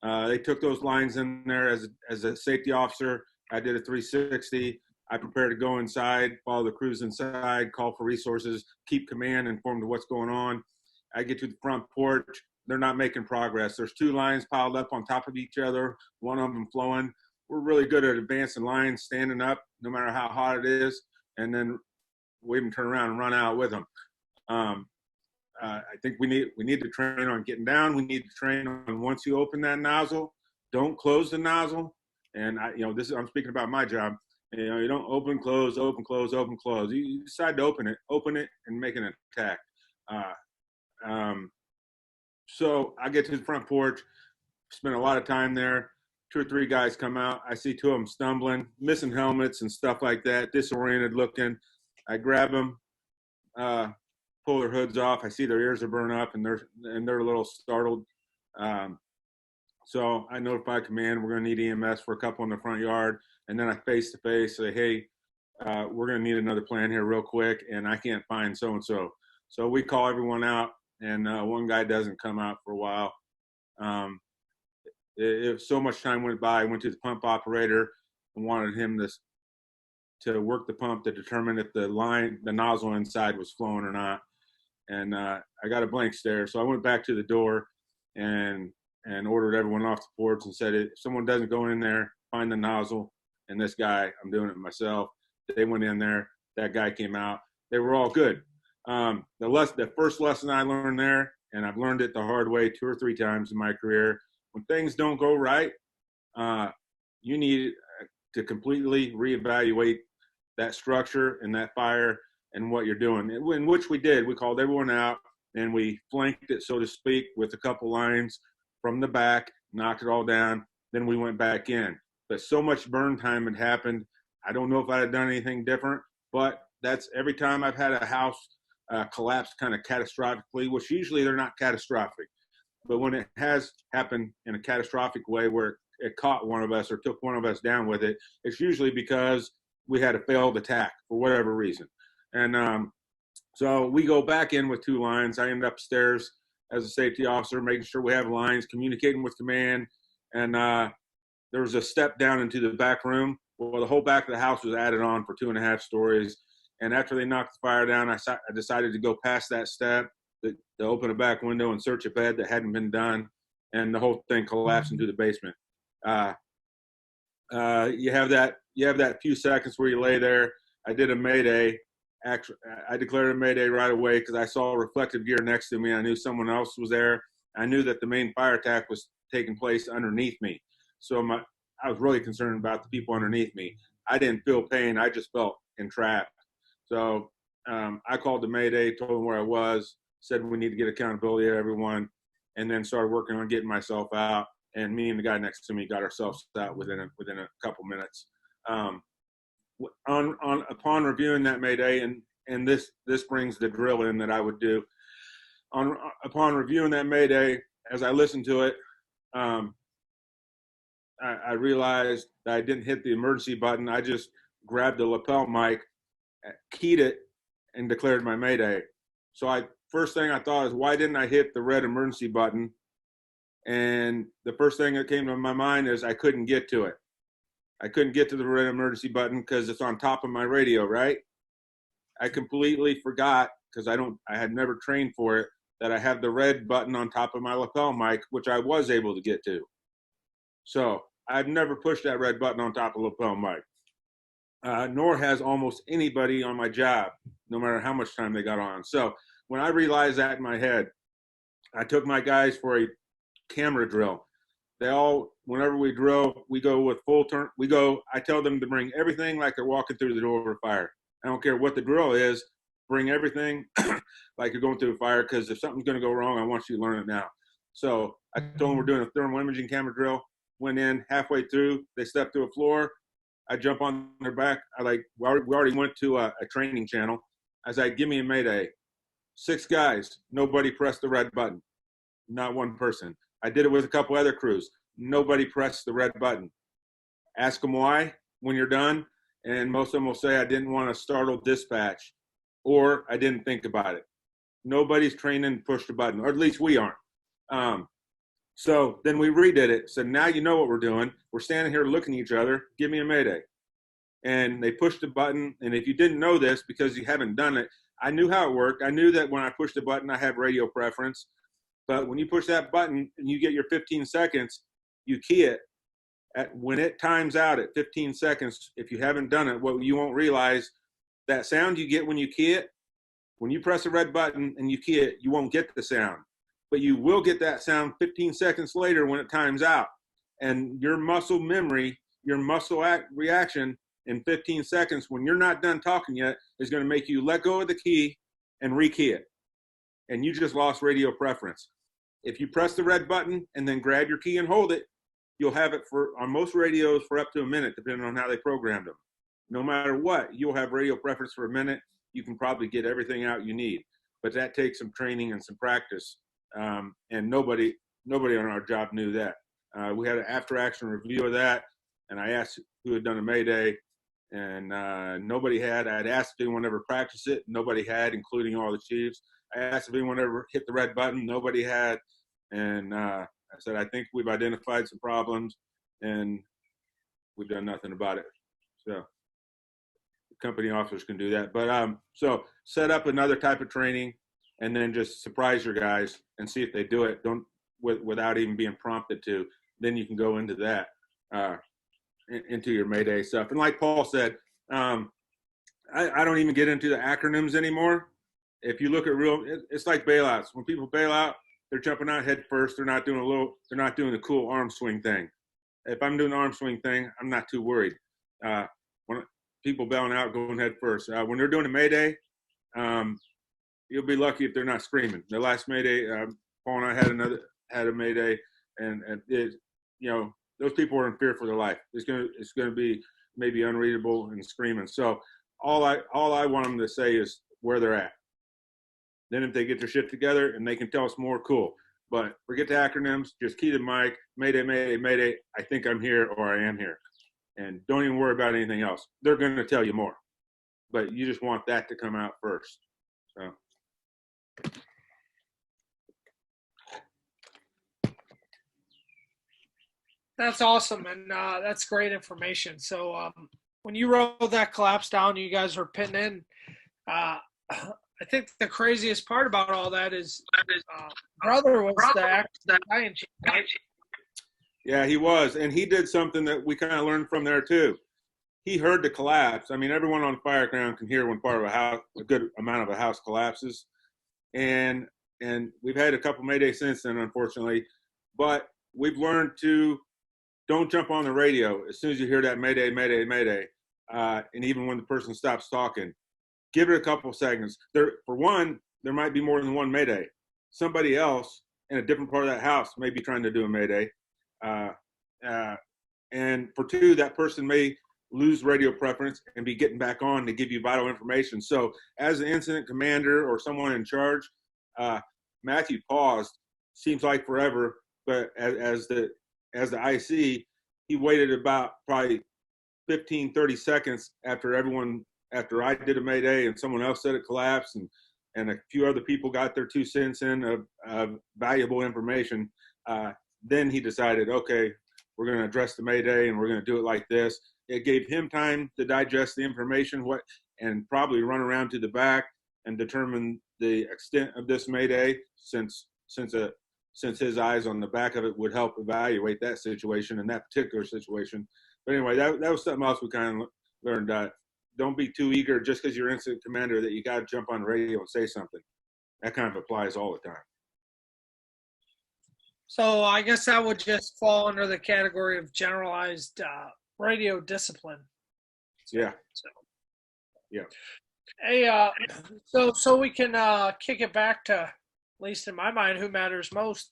They took those lines in there as a safety officer. I did a 360. I prepared to go inside, follow the crews inside, call for resources, keep command informed of what's going on. I get to the front porch. They're not making progress. There's 2 lines piled up on top of each other, one of them flowing. We're really good at advancing lines, standing up, no matter how hot it is, and then we even turn around and run out with them. I think we need to train on getting down. We need to train on, once you open that nozzle, don't close the nozzle. And I'm speaking about my job. You don't open, close, open, close, open, close. You decide to open it, and make an attack. So I get to the front porch, spend a lot of time there. 2 or 3 guys come out. I see 2 of them stumbling, missing helmets and stuff like that, disoriented looking. I grab them, pull their hoods off. I see their ears are burned up, and they're a little startled. So I notify command, we're going to need EMS for a couple in the front yard. And then I face-to-face say, hey, we're going to need another plan here real quick, and I can't find so-and-so. So we call everyone out, and one guy doesn't come out for a while. So much time went by. I went to the pump operator and wanted him to work the pump to determine if the nozzle inside was flowing or not. And I got a blank stare. So I went back to the door and ordered everyone off the porch and said, if someone doesn't go in there, find the nozzle. And this guy, I'm doing it myself. They went in there. That guy came out. They were all good. The first lesson I learned there, and I've learned it the hard way 2 or 3 times in my career, when things don't go right, you need to completely reevaluate that structure and that fire and what you're doing, in which we did. We called everyone out, and we flanked it, so to speak, with a couple lines from the back, knocked it all down. Then we went back in. But so much burn time had happened. I don't know if I had done anything different, but that's every time I've had a house collapse kind of catastrophically, which usually they're not catastrophic. But when it has happened in a catastrophic way where it caught one of us or took one of us down with it, it's usually because we had a failed attack for whatever reason. And so we go back in with 2 lines. I end upstairs as a safety officer, making sure we have lines, communicating with command. And there was a step down into the back room. Well, the whole back of the house was added on for 2.5 stories. And after they knocked the fire down, I decided to go past that step, to open a back window and search a bed that hadn't been done. And the whole thing collapsed into the basement. You have that few seconds where you lay there. I did a mayday. Actually, I declared a mayday right away because I saw reflective gear next to me. I knew someone else was there. I knew that the main fire attack was taking place underneath me. So I was really concerned about the people underneath me. I didn't feel pain. I just felt entrapped. So I called the mayday, told them where I was, said we need to get accountability of everyone. and then started working on getting myself out. And me and the guy next to me got ourselves out within a couple minutes. Upon reviewing that Mayday, and this brings the drill in that I would do. Upon reviewing that Mayday, as I listened to it, I realized that I didn't hit the emergency button. I just grabbed the lapel mic, keyed it, and declared my Mayday. So first thing I thought is, why didn't I hit the red emergency button? And the first thing that came to my mind is I couldn't get to it. I couldn't get to the red emergency button because it's on top of my radio, right? I completely forgot, because I had never trained for it, that I have the red button on top of my lapel mic, which I was able to get to. So I've never pushed that red button on top of the lapel mic. Nor has almost anybody on my job, no matter how much time they got on. So when I realized that in my head, I took my guys for a camera drill. They all, whenever we drill, we go with full turn. I tell them to bring everything like they're walking through the door of a fire. I don't care what the drill is, bring everything like you're going through a fire, because if something's going to go wrong, I want you to learn it now. So I told them we're doing a thermal imaging camera drill. Went in halfway through, they stepped through a floor. I jump on their back. We already went to a training channel. I was like, give me a Mayday. 6 guys, nobody pressed the red button. Not one person. I did it with a couple other crews. Nobody pressed the red button. Ask them why when you're done, and most of them will say, I didn't want to startle dispatch, or I didn't think about it. Nobody's training to push the button, or at least we aren't. So then we redid it. So now you know what we're doing. We're standing here looking at each other. Give me a Mayday. And they pushed the button. And if you didn't know this because you haven't done it, I knew how it worked. I knew that when I pushed the button, I have radio preference. But when you push that button and you get your 15 seconds, you key it. When it times out at 15 seconds, if you haven't done it, what you won't realize, that sound you get when you key it, when you press the red button and you key it, you won't get the sound. But you will get that sound 15 seconds later when it times out. And your muscle memory, your muscle reaction in 15 seconds, when you're not done talking yet, is going to make you let go of the key and re-key it. And you just lost radio preference. If you press the red button and then grab your key and hold it, you'll have it on most radios for up to a minute, depending on how they programmed them. No matter what, you'll have radio preference for a minute. You can probably get everything out you need. But that takes some training and some practice. And nobody on our job knew that. We had an after-action review of that, and I asked who had done a Mayday, and nobody had. I had asked if anyone ever practiced it. Nobody had, including all the chiefs. I asked if anyone ever hit the red button. Nobody had. And I said, I think we've identified some problems, and we've done nothing about it. So company officers can do that. But so set up another type of training, and then just surprise your guys and see if they do it. Don't without even being prompted to. Then you can go into that, into your Mayday stuff. And like Paul said, I don't even get into the acronyms anymore. If you look at it's like bailouts. When people bail out, they're jumping out head first. They're not doing the cool arm swing thing. If I'm doing the arm swing thing, I'm not too worried. When people bailing out, going head first. When they're doing a Mayday, you'll be lucky if they're not screaming. The last Mayday, Paul and I had a Mayday, and those people are in fear for their life. It's gonna be maybe unreadable and screaming. So all I want them to say is where they're at. Then if they get their shit together and they can tell us more, cool. But forget the acronyms. Just key the mic. Mayday, Mayday, Mayday. I think I'm here, or I am here. And don't even worry about anything else. They're going to tell you more. But you just want that to come out first. So. That's awesome, and that's great information. So when you wrote that collapse down, you guys were pitting in. I think the craziest part about all that is brother was the active guy in chief, right? Yeah, he was, and he did something that we kind of learned from there too. He heard the collapse. I mean, everyone on fire ground can hear when part of a good amount of a house collapses, and we've had a couple Maydays since then, unfortunately. But we've learned to don't jump on the radio as soon as you hear that Mayday, Mayday, Mayday, and even when the person stops talking. Give it a couple seconds. For one, there might be more than one Mayday. Somebody else, in a different part of that house, maybe trying to do a mayday. And for two, that person may lose radio preference and be getting back on to give you vital information. So as an incident commander or someone in charge, Matthew paused, seems like forever, but as the IC, he waited about probably 15, 30 seconds after I did a mayday and someone else said it collapsed, and a few other people got their 2 cents in of valuable information. Then he decided, okay, we're going to address the mayday and we're going to do it like this. It gave him time to digest the information and probably run around to the back and determine the extent of this mayday, since his eyes on the back of it would help evaluate that situation and that particular situation. But anyway, that was something else we kind of learned. Don't be too eager just because you're incident commander that you got to jump on the radio and say something. That kind of applies all the time. So I guess that would just fall under the category of generalized radio discipline. Yeah. So. Yeah. Hey, so we can kick it back to, at least in my mind, who matters most.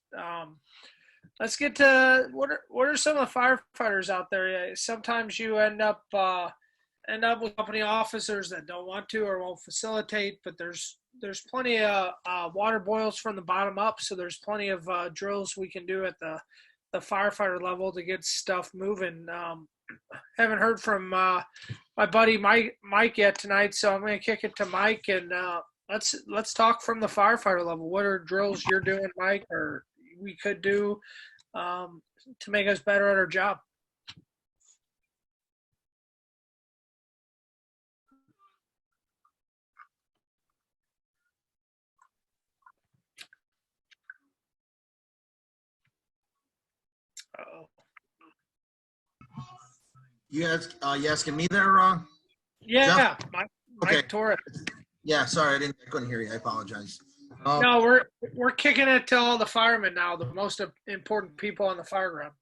Let's get to what are some of the firefighters out there? Sometimes you end up with company officers that don't want to or won't facilitate, but there's plenty of water boils from the bottom up, so there's plenty of drills we can do at the firefighter level to get stuff moving. Haven't heard from my buddy Mike yet tonight, so I'm going to kick it to Mike, and let's talk from the firefighter level. What are drills you're doing, Mike, or we could do to make us better at our job? Uh-oh. You asking me there, Yeah, Jeff? Mike Okay. Torres. Yeah, sorry, I couldn't hear you. I apologize. No, we're kicking it to all the firemen now, the most important people on the fire ground.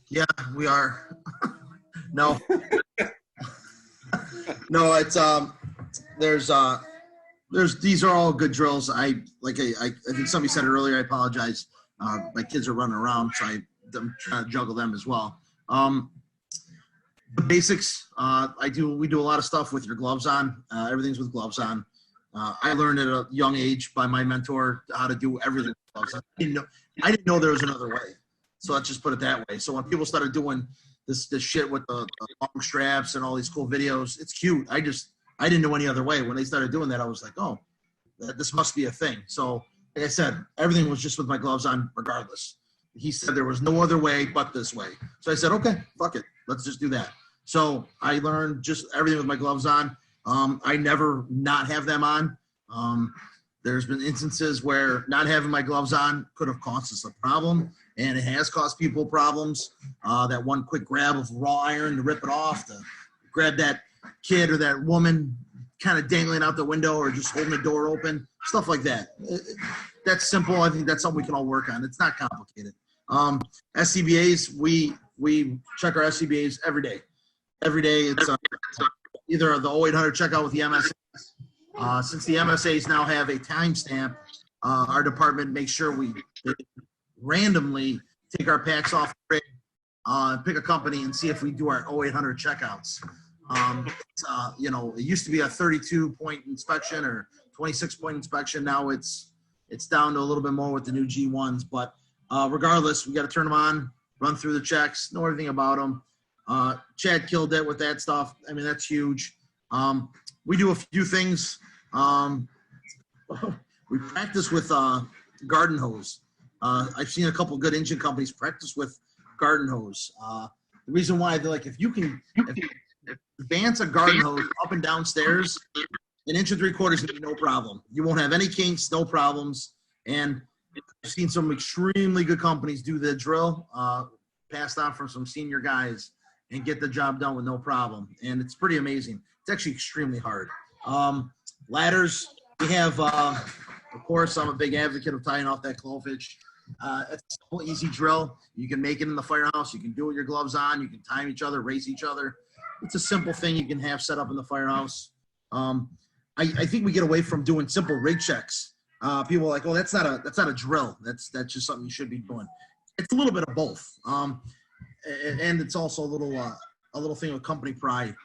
Yeah, we are. No, no, it's there's these are all good drills. I think somebody said it earlier. I apologize. My kids are running around, so I'm trying to juggle them as well. The basics, we do a lot of stuff with your gloves on. Everything's with gloves on. I learned at a young age by my mentor how to do everything with gloves on. I didn't know there was another way. So let's just put it that way. So when people started doing this shit with the long straps and all these cool videos, it's cute. I didn't know any other way. When they started doing that, I was like, oh, this must be a thing. So like I said, everything was just with my gloves on regardless. He said there was no other way but this way. So I said, okay, fuck it. Let's just do that. So I learned just everything with my gloves on. I never not have them on. There's been instances where not having my gloves on could have cost us a problem, and it has caused people problems. That one quick grab of raw iron to rip it off, to grab that kid or that woman kind of dangling out the window or just holding the door open, stuff like that. That's simple. I think that's something we can all work on. It's not complicated. SCBAs, we check our SCBAs every day. Every day it's either the 0800 checkout with the MSAs. Since the MSAs now have a timestamp, our department makes sure we randomly take our packs off the grid, pick a company and see if we do our 0800 checkouts. It used to be a 32-point inspection or 26-point inspection. Now it's down to a little bit more with the new G1s. But regardless, we got to turn them on, run through the checks, know everything about them. Chad killed it with that stuff. I mean, that's huge. We do a few things. We practice with garden hose. I've seen a couple good engine companies practice with garden hose. The reason why they're like, if you advance a garden hose up and down stairs, 1 3/4 is gonna be no problem. You won't have any kinks, no problems. And I've seen some extremely good companies do the drill, passed on from some senior guys, and get the job done with no problem. And it's pretty amazing. It's actually extremely hard. Ladders, we have, of course, I'm a big advocate of tying off that clofage. It's a simple, easy drill. You can make it in the firehouse. You can do it with your gloves on. You can time each other, race each other. It's a simple thing you can have set up in the firehouse. I think we get away from doing simple rig checks. People are like, oh, that's not a drill. That's just something you should be doing. It's a little bit of both. And it's also a little thing of company pride.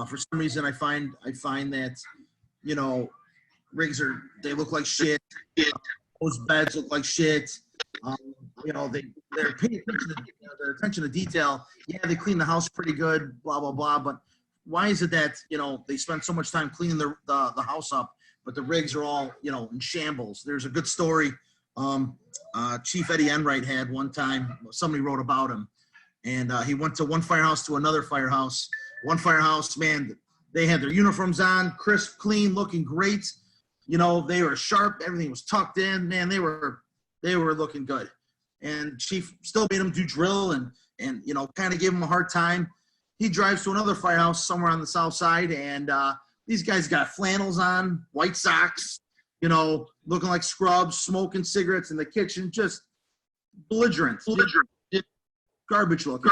For some reason, I find that, you know, rigs they look like shit. Those beds look like shit. You know, they're paying attention to their attention to detail. Yeah, they clean the house pretty good, blah blah blah. But why is it that, you know, they spend so much time cleaning the house up, but the rigs are all, you know, in shambles? There's a good story Chief Eddie Enright had one time. Somebody wrote about him, and he went to one firehouse to another firehouse. One firehouse, man, they had their uniforms on, crisp, clean, looking great. You know, they were sharp. Everything was tucked in. Man, they were looking good. And Chief still made them do drill and you know, kind of gave them a hard time. He drives to another firehouse somewhere on the south side, and these guys got flannels on, white socks, you know, looking like scrubs, smoking cigarettes in the kitchen, just belligerent. Garbage looking.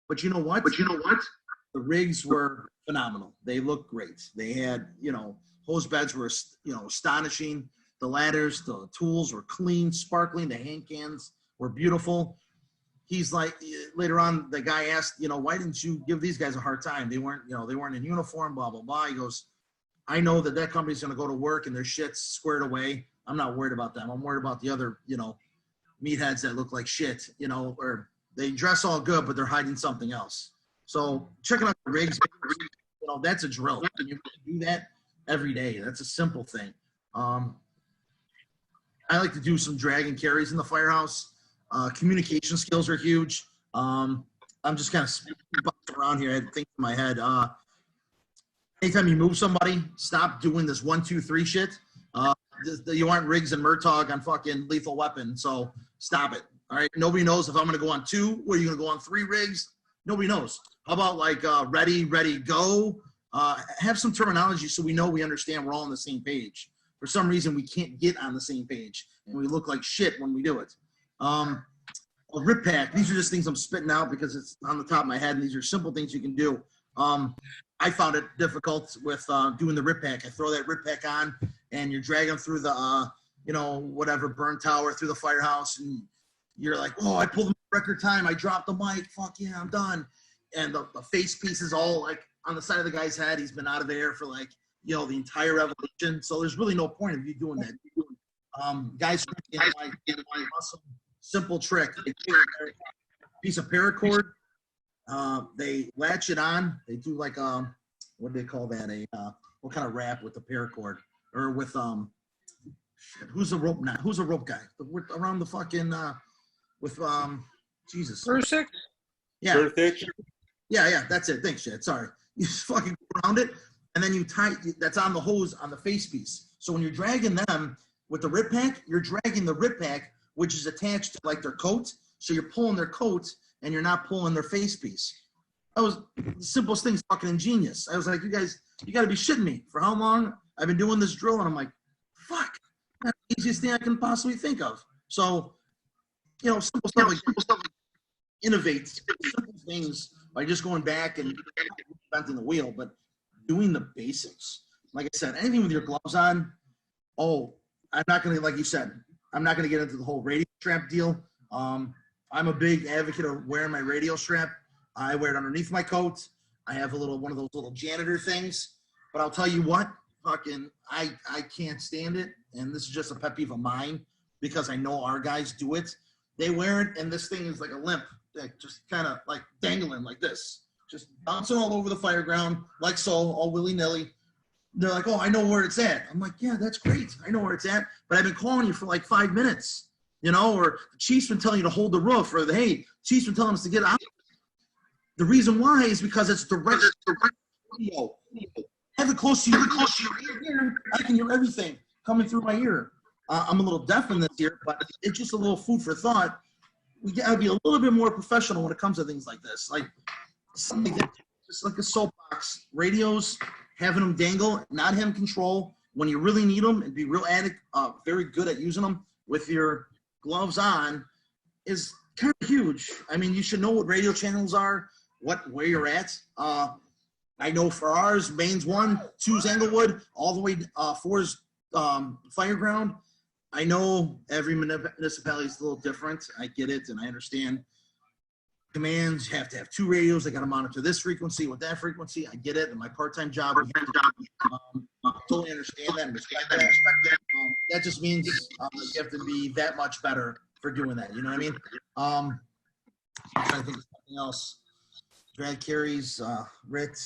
But you know what? The rigs were phenomenal. They looked great. They had, you know, hose beds were, you know, astonishing. The ladders, the tools were clean, sparkling. The hand cans were beautiful. He's like, later on, the guy asked, you know, why didn't you give these guys a hard time? They weren't in uniform, blah, blah, blah. He goes, I know that company's going to go to work and their shit's squared away. I'm not worried about them. I'm worried about the other, you know, meatheads that look like shit, you know, or they dress all good, but they're hiding something else. So checking out the rigs, you know, that's a drill. And you can do that every day. That's a simple thing. I like to do some drag and carries in the firehouse. Communication skills are huge. I'm just kind of around here. I had things in my head. Anytime you move somebody, stop doing this 1, 2, 3 shit. You aren't Riggs and Murtaugh on fucking Lethal Weapon, so stop it. All right. Nobody knows if I'm going to go on 2 or you're going to go on 3 rigs. Nobody knows. How about like ready, go? Have some terminology so we know, we understand, we're all on the same page. For some reason, we can't get on the same page, and we look like shit when we do it. A rip pack. These are just things I'm spitting out because it's on the top of my head, and these are simple things you can do. I found it difficult with doing the rip pack. I throw that rip pack on, and you're dragging through the, you know, whatever, burn tower, through the firehouse, and you're like, oh, I pulled the record time. I dropped the mic. Fuck yeah, I'm done. And the face piece is all like on the side of the guy's head. He's been out of air for like, you know, the entire evolution. So there's really no point of you doing that. Guys, awesome, simple trick. They take a piece of paracord. They latch it on. They do like what do they call that? What kind of wrap with the paracord or with who's a rope now? Who's a rope guy? Around the fucking with Jesus. Brusick? Yeah. Yeah, that's it. Thanks, Chad. Sorry. You just fucking go around it, and then you tie. That's on the hose on the face piece. So when you're dragging them with the rip pack, you're dragging the rip pack, which is attached to like their coat. So you're pulling their coat, and you're not pulling their face piece. That was the simplest thing, fucking ingenious. I was like, you guys, you got to be shitting me. For how long I've been doing this drill, and I'm like, fuck, that's the easiest thing I can possibly think of. So, you know, simple stuff like innovate simple things by just going back and inventing the wheel, but doing the basics. Like I said, anything with your gloves on. Oh, I'm not going to, like you said, I'm not going to get into the whole radio strap deal. I'm a big advocate of wearing my radio strap. I wear it underneath my coat. I have one of those little janitor things. But I'll tell you what, fucking, I can't stand it. And this is just a pet peeve of mine because I know our guys do it. They wear it, and this thing is like a limp, like just kind of like dangling like this, just bouncing all over the fire ground, like so, all willy-nilly. They're like, oh, I know where it's at. I'm like, yeah, that's great. I know where it's at. But I've been calling you for like 5 minutes, you know, or the chief's been telling you to hold the roof, or hey, chief's been telling us to get out. The reason why is because it's direct radio. Have it close to your ear. I can hear everything coming through my ear. I'm a little deaf in this ear, but it's just a little food for thought. We gotta be a little bit more professional when it comes to things like this. Like something that, just like a soapbox. Radios, having them dangle, not having control when you really need them, and be real very good at using them with your gloves on is kind of huge. I mean, you should know what radio channels are, where you're at. I know for ours, Maine's 1, 2's Englewood, all the way 4's Fireground. I know every municipality is a little different. I get it, and I understand commands have to have 2 radios. They got to monitor this frequency with that frequency. I get it. In my part-time job, I totally understand that and respect that. That just means you have to be that much better for doing that. You know what I mean? I'm trying to think of something else. Drag carries, RIT.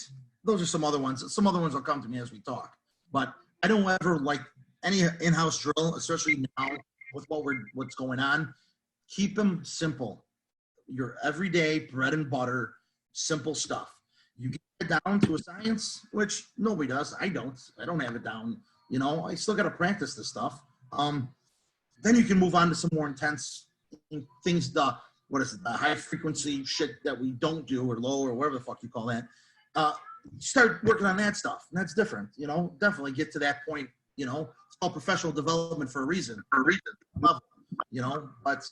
Those are some other ones. Some other ones will come to me as we talk. But I don't ever like any in-house drill, especially now with what's going on. Keep them simple. Your everyday bread and butter, simple stuff. You get it down to a science, which nobody does. I don't have it down. You know, I still got to practice this stuff. Then you can move on to some more intense things. The high frequency shit that we don't do, or low, or whatever the fuck you call that. Start working on that stuff. And that's different. You know, definitely get to that point. You know, it's called professional development for a reason. You know, but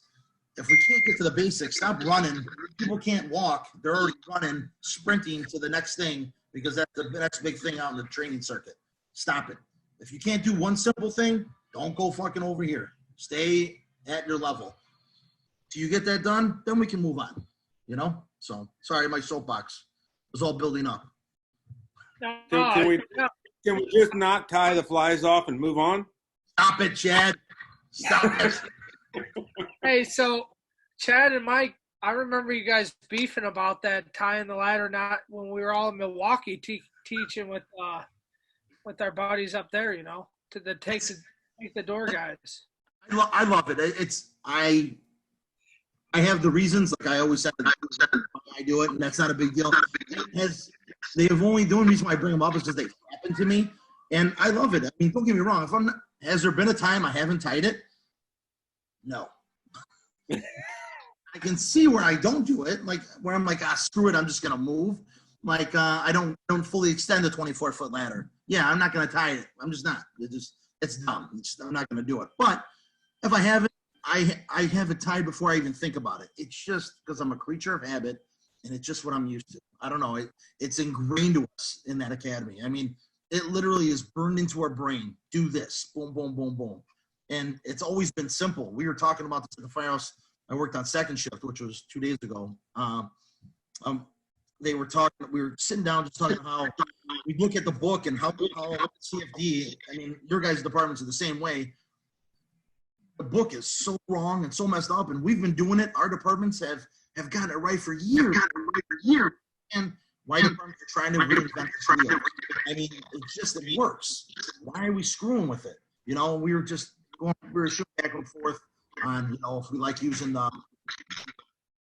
if we can't get to the basics, stop running. People can't walk. They're already running, sprinting to the next thing because that's the next big thing out in the training circuit. Stop it. If you can't do one simple thing, don't go fucking over here. Stay at your level. Till you get that done, then we can move on. You know? So, sorry, my soapbox was all building up. Can we just not tie the flies off and move on? Stop it, Chad. Stop it. Hey, so Chad and Mike, I remember you guys beefing about that tying the ladder knot when we were all in Milwaukee teaching with our buddies up there. You know, to take the door guys. I love it. I have the reasons, like I always said, I do it, and that's not a big deal. The only reason why I bring them up is because they happen to me, and I love it. I mean, don't get me wrong. Has there been a time I haven't tied it? No. I can see where I don't do it, like where I'm like, screw it, I'm just gonna move. Like I don't fully extend the 24-foot ladder. Yeah, I'm not gonna tie it. I'm just not. It's dumb. I'm not gonna do it. But if I have it, I have it tied before I even think about it. It's just because I'm a creature of habit, and it's just what I'm used to. I don't know. It's ingrained to us in that academy. I mean, it literally is burned into our brain. Do this. Boom, boom, boom, boom. And it's always been simple. We were talking about this at the firehouse. I worked on second shift, which was 2 days ago. We were sitting down just talking how we look at the book and how CFD, I mean, your guys' departments are the same way. The book is so wrong and so messed up, and we've been doing it. Our departments have gotten it right for years. And why departments are trying to reinvent the wheel? I mean, it works. Why are we screwing with it? You know, we were shooting back and forth on, you know, if we like using on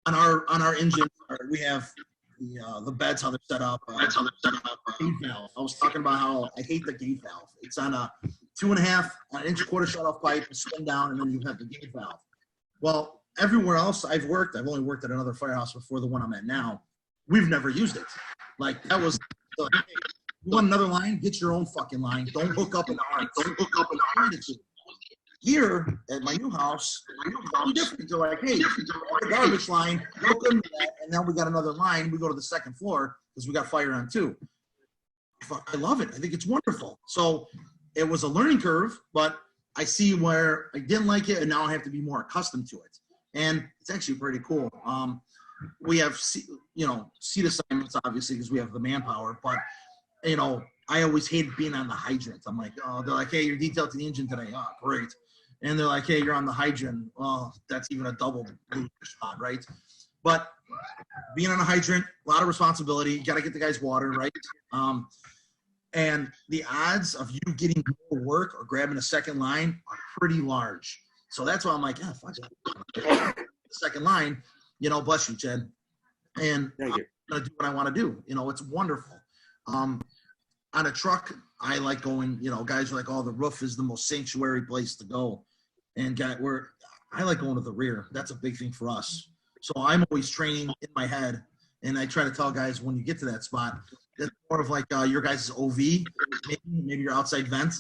our engine, we have the beds, how they're set up. Gate valve. I was talking about how I hate the gate valve. It's on a 2.5 inch quarter shut off pipe, spin down, and then you have the gate valve. Well, everywhere else I've only worked at another firehouse before the one I'm at now. We've never used it. Like that was like, hey, you want another line? Get your own fucking line. Don't hook up an arm. Here at my new house, it's different. They're like, hey, the garbage line, hook into that, and now we got another line. We go to the second floor because we got fire on too. I love it. I think it's wonderful. So it was a learning curve, but I see where I didn't like it, and now I have to be more accustomed to it. And it's actually pretty cool. We have, seat assignments, obviously, because we have the manpower, but, you know, I always hated being on the hydrant. I'm like, oh, they're like, hey, you're detailed to the engine today. Oh, great. And they're like, hey, you're on the hydrant. Well, that's even a double spot, right? But being on a hydrant, a lot of responsibility. You got to get the guys water, right? And the odds of you getting more work or grabbing a second line are pretty large. So that's why I'm like, yeah, fuck it. The second line, you know, bless you, Jed. And I'm going to do what I want to do. You know, it's wonderful. On a truck, I like going, you know, guys are like, oh, the roof is the most sanctuary place to go. And I like going to the rear. That's a big thing for us. So I'm always training in my head. And I try to tell guys when you get to that spot, it's more of like your guys' OV, maybe your outside vent.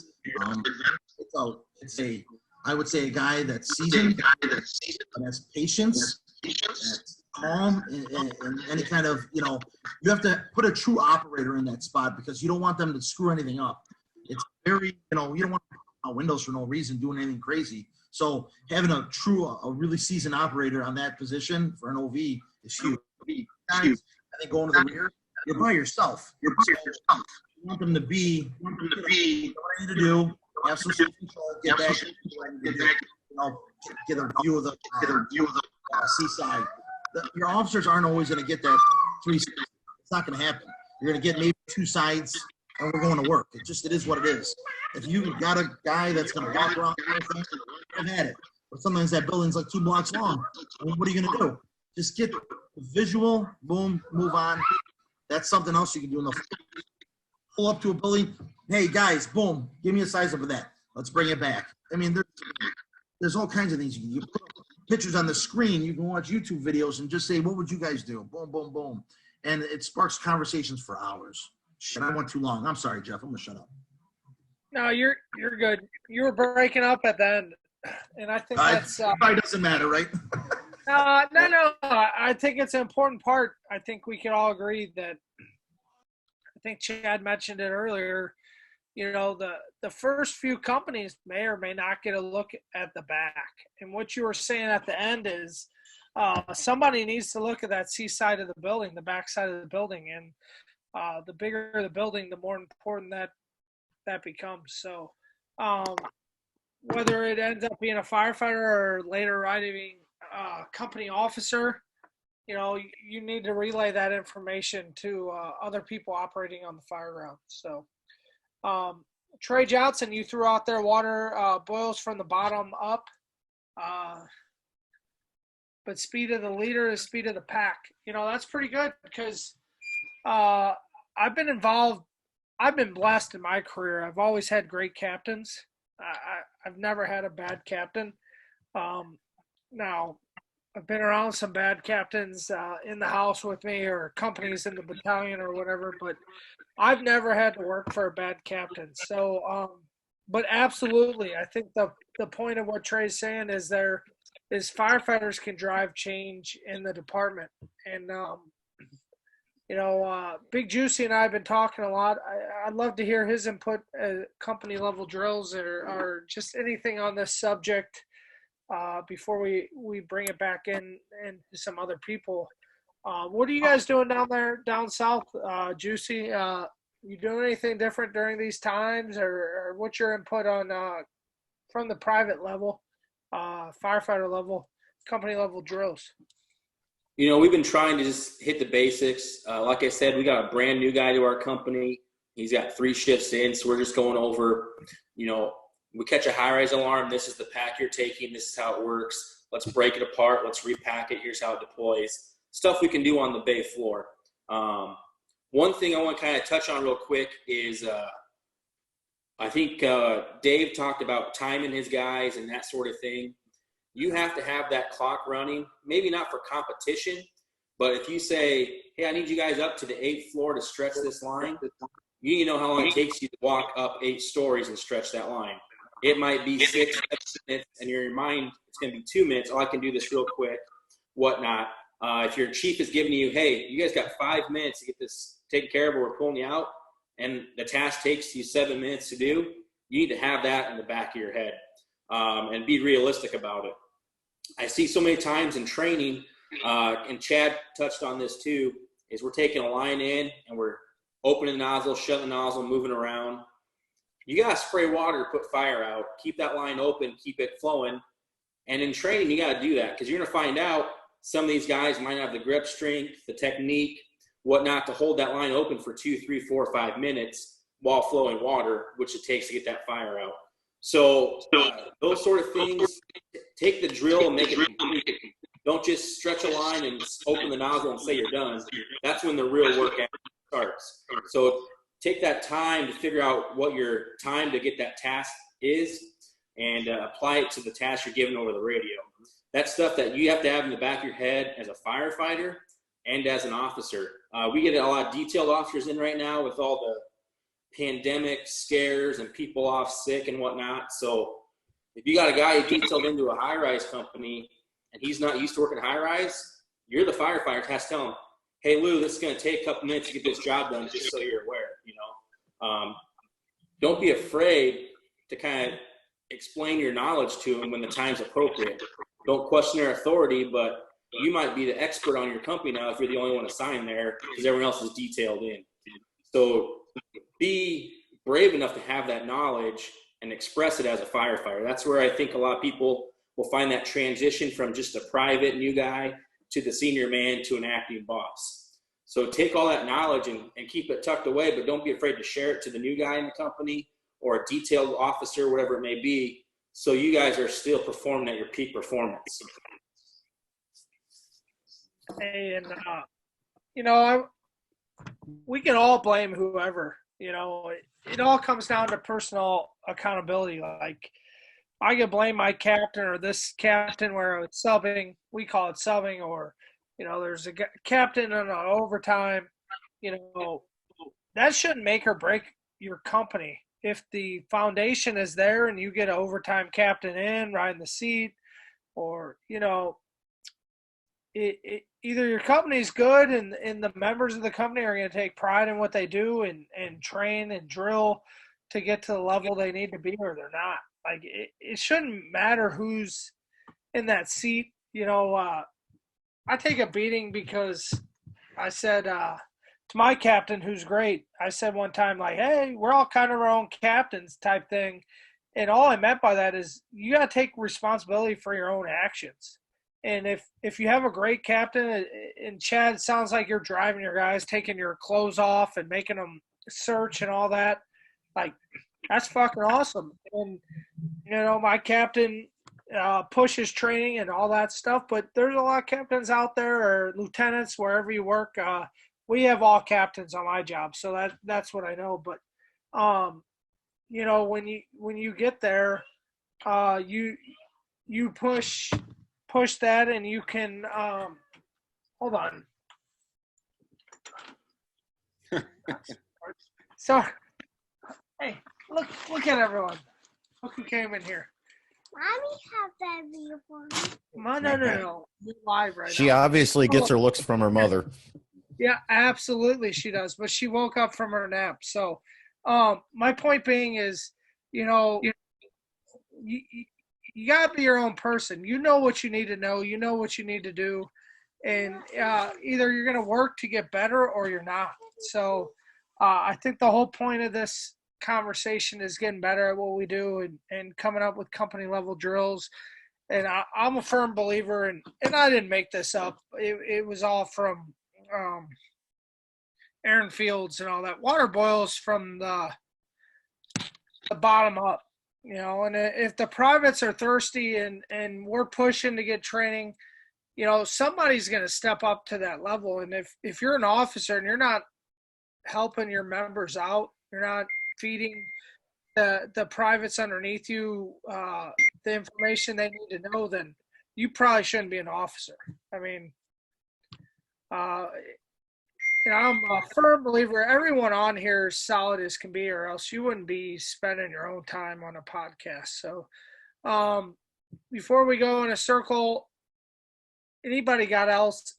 I would say a guy that's seasoned, that has patience, that's calm, and any kind of, you know, you have to put a true operator in that spot because you don't want them to screw anything up. It's very, you know, you don't want out windows for no reason, doing anything crazy. So having a really seasoned operator on that position for an OV is huge. Guys, I think going to the rear, you're by yourself. You want them to be what I need to do, have some self-control, get a view of the seaside. Your officers aren't always going to get that 360. It's not going to happen. You're going to get maybe 2 sides, and we're going to work. It is what it is. If you got a guy that's going to walk around the whole thing, I've had it. But sometimes that building's like 2 blocks long. I mean, what are you going to do? Just get the visual, boom, move on. That's something else you can do in the pull up to a building. Hey, guys, boom, give me a size up of that. Let's bring it back. I mean, there's all kinds of things you can do. You put pictures on the screen. You can watch YouTube videos and just say, what would you guys do? Boom, boom, boom. And it sparks conversations for hours. Shit, I went too long. I'm sorry, Jeff. I'm going to shut up. No, you're good. You were breaking up at the end, and I think that's probably doesn't matter, right? No. I think it's an important part. I think we can all agree that. I think Chad mentioned it earlier. You know, the first few companies may or may not get a look at the back, and what you were saying at the end is somebody needs to look at that C side of the building, the back side of the building, and the bigger the building, the more important that becomes. So whether it ends up being a firefighter or later riding company officer, you know, you need to relay that information to other people operating on the fire ground. So Trey Johnson, you threw out there water boils from the bottom up, but speed of the leader is speed of the pack. You know, that's pretty good because I've been involved. I've been blessed in my career. I've always had great captains. I've never had a bad captain. Now, I've been around some bad captains in the house with me or companies in the battalion or whatever, but I've never had to work for a bad captain. So, but absolutely, I think the point of what Trey's saying is firefighters can drive change in the department. And, you know, Big Juicy and I have been talking a lot. I'd love to hear his input, company level drills or just anything on this subject before we bring it back in and to some other people. What are you guys doing down south, Juicy? You doing anything different during these times, or what's your input on from the private level, firefighter level, company level drills? You know, we've been trying to just hit the basics. Like I said, we got a brand new guy to our company. He's got 3 shifts in, so we're just going over, you know, we catch a high-rise alarm. This is the pack you're taking. This is how it works. Let's break it apart. Let's repack it. Here's how it deploys. Stuff we can do on the bay floor. One thing I want to kind of touch on real quick is I think Dave talked about timing his guys and that sort of thing. You have to have that clock running, maybe not for competition, but if you say, hey, I need you guys up to the 8th floor to stretch this line, you need to know how long it takes you to walk up 8 stories and stretch that line. It might be 6 minutes, and in your mind, it's going to be 2 minutes. Oh, I can do this real quick, whatnot. If your chief is giving you, hey, you guys got 5 minutes to get this taken care of, or we're pulling you out, and the task takes you 7 minutes to do, you need to have that in the back of your head and be realistic about it. I see so many times in training, and Chad touched on this too, is we're taking a line in and we're opening the nozzle, shutting the nozzle, moving around. You got to spray water to put fire out. Keep that line open, keep it flowing. And in training, you got to do that because you're going to find out some of these guys might not have the grip strength, the technique, whatnot to hold that line open for 2, 3, 4, 5 minutes while flowing water, which it takes to get that fire out. So those sort of things, take the drill and make it complete. Don't just stretch a line and open the nozzle and say you're done. That's when the real work starts. So take that time to figure out what your time to get that task is and apply it to the task you're given over the radio. That's stuff that you have to have in the back of your head as a firefighter and as an officer. We get a lot of detailed officers in right now with all the pandemic scares and people off sick and whatnot. So if you got a guy detailed into a high-rise company and he's not used to working high-rise, you're the firefighter has to tell him, hey, Lou, this is going to take a couple minutes to get this job done, just so you're aware, you know. Don't be afraid to kind of explain your knowledge to them when the time's appropriate. Don't question their authority, but you might be the expert on your company now if you're the only one assigned there because everyone else is detailed in. So be brave enough to have that knowledge and express it as a firefighter. That's where I think a lot of people will find that transition from just a private new guy to the senior man to an acting boss. So take all that knowledge and keep it tucked away, but don't be afraid to share it to the new guy in the company or a detailed officer, whatever it may be, so you guys are still performing at your peak performance. And, we can all blame whoever, it all comes down to personal accountability. Like, I can blame my captain or this captain where it's subbing, we call it subbing, or, there's a captain in an overtime, that shouldn't make or break your company. If the foundation is there and you get an overtime captain in, riding the seat, or, either your company's good and the members of the company are going to take pride in what they do and train and drill to get to the level they need to be, or they're not. Like, it shouldn't matter who's in that seat. I take a beating because I said to my captain, who's great, I said one time, like, hey, we're all kind of our own captains type thing. And all I meant by that is you got to take responsibility for your own actions. And if you have a great captain, and Chad, it sounds like you're driving your guys, taking your clothes off and making them search and all that, like, that's fucking awesome. And, my captain pushes training and all that stuff, but there's a lot of captains out there, or lieutenants, wherever you work. We have all captains on my job, so that's what I know. But, when you get there, you push that, and you can hold on. So, hey, look at everyone. Look who came in here. Mommy have that uniform. No. We're live right now. She obviously gets her looks from her mother. Yeah, absolutely she does. But she woke up from her nap. So my point being is, you got to be your own person. You know what you need to know. You know what you need to do. And either you're going to work to get better or you're not. So I think the whole point of this conversation is getting better at what we do and coming up with company level drills. And I'm a firm believer, and I didn't make this up. It was all from Aaron Fields and all that. Water boils from the bottom up, and if the privates are thirsty and we're pushing to get training, somebody's going to step up to that level. And if you're an officer and you're not helping your members out, you're not feeding the privates underneath you the information they need to know, then you probably shouldn't be an officer. I mean, I'm a firm believer everyone on here is solid as can be, or else you wouldn't be spending your own time on a podcast. So before we go in a circle, anybody got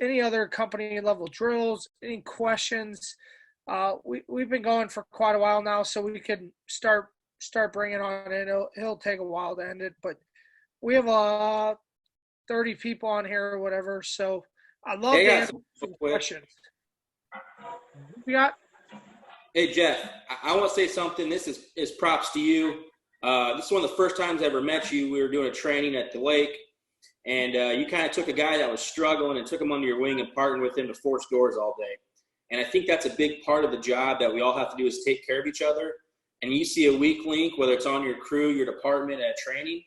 any other company level drills, any questions? We've been going for quite a while now, so we can start bringing on in. It'll take a while to end it, but we have 30 people on here or whatever. So I'd love to answer some questions. You got? Hey Jeff, I want to say something. This is props to you. This is one of the first times I ever met you. We were doing a training at the lake, and you kind of took a guy that was struggling and took him under your wing and partnered with him to force doors all day. And I think that's a big part of the job that we all have to do, is take care of each other. And you see a weak link, whether it's on your crew, your department, at training,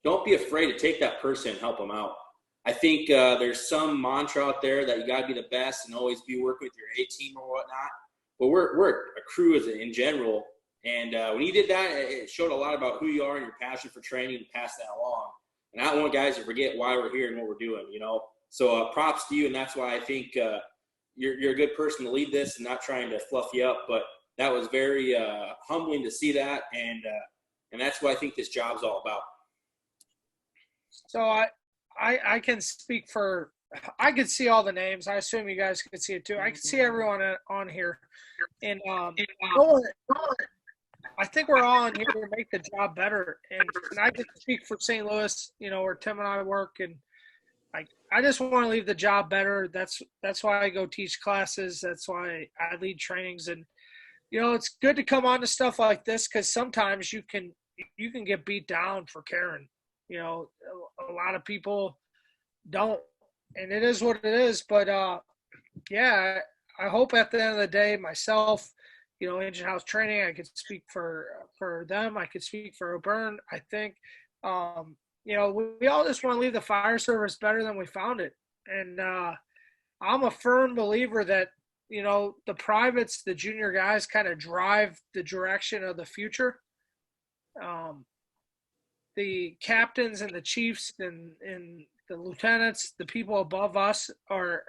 don't be afraid to take that person and help them out. I think there's some mantra out there that you got to be the best and always be working with your A team or whatnot. But we're a crew in general. And when you did that, it showed a lot about who you are and your passion for training, and pass that along. And I don't want guys to forget why we're here and what we're doing, So props to you. And that's why I think you're a good person to lead this, and not trying to fluff you up. But that was very humbling to see that. And that's what I think this job's all about. So I can speak for – I could see all the names. I assume you guys could see it too. I could see everyone on here. And I think we're all in here to make the job better. And I can speak for St. Louis, where Tim and I work, and I just want to leave the job better. That's why I go teach classes. That's why I lead trainings. And, it's good to come on to stuff like this because sometimes you can get beat down for caring. A lot of people don't, and it is what it is. But, yeah, I hope at the end of the day myself, Engine House Training, I could speak for them. I could speak for O'Byrne. I think, we all just want to leave the fire service better than we found it. And I'm a firm believer that, the privates, the junior guys kind of drive the direction of the future. The captains and the chiefs and the lieutenants, the people above us are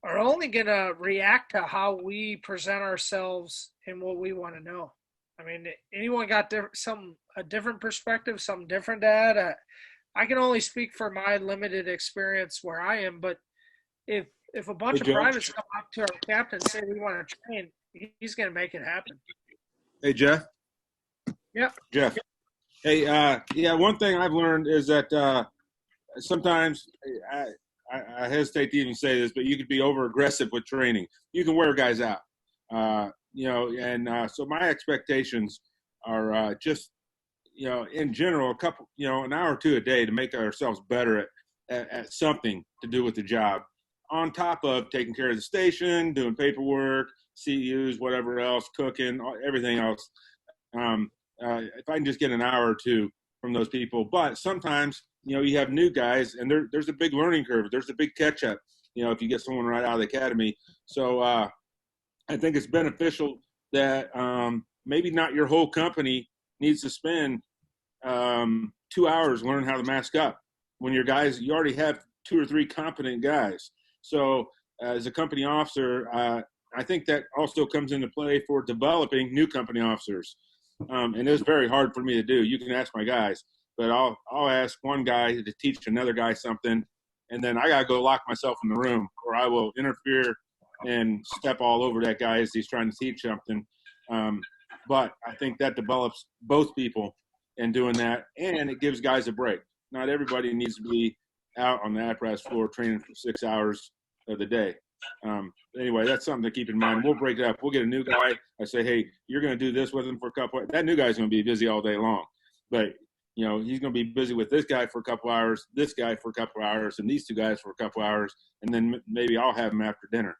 only going to react to how we present ourselves and what we want to know. I mean, anyone got a different perspective, something different to add? I can only speak for my limited experience where I am, but if a bunch of privates come up to our captain and say we want to train, he's going to make it happen. Hey, Jeff. Yep. Jeff. Hey, one thing I've learned is that sometimes I hesitate to even say this, but you could be over aggressive with training. You can wear guys out, so my expectations are just, in general, a couple, an hour or two a day to make ourselves better at something to do with the job, on top of taking care of the station, doing paperwork, CEUs, whatever else, cooking, everything else. If I can just get an hour or two from those people. But sometimes, you have new guys, and there's a big learning curve. There's a big catch-up, if you get someone right out of the academy. So I think it's beneficial that maybe not your whole company needs to spend 2 hours learning how to mask up. When you already have 2 or 3 competent guys. So as a company officer, I think that also comes into play for developing new company officers. And it's very hard for me to do. You can ask my guys, but I'll ask one guy to teach another guy something, and then I got to go lock myself in the room, or I will interfere and step all over that guy as he's trying to teach something. But I think that develops both people in doing that, and it gives guys a break. Not everybody needs to be out on the apparatus floor training for 6 hours of the day. Anyway, that's something to keep in mind. We'll break it up. We'll get a new guy. I say, hey, you're going to do this with him for a couple – that new guy's going to be busy all day long. But, he's going to be busy with this guy for a couple hours, this guy for a couple hours, and these 2 guys for a couple hours, and then maybe I'll have them after dinner.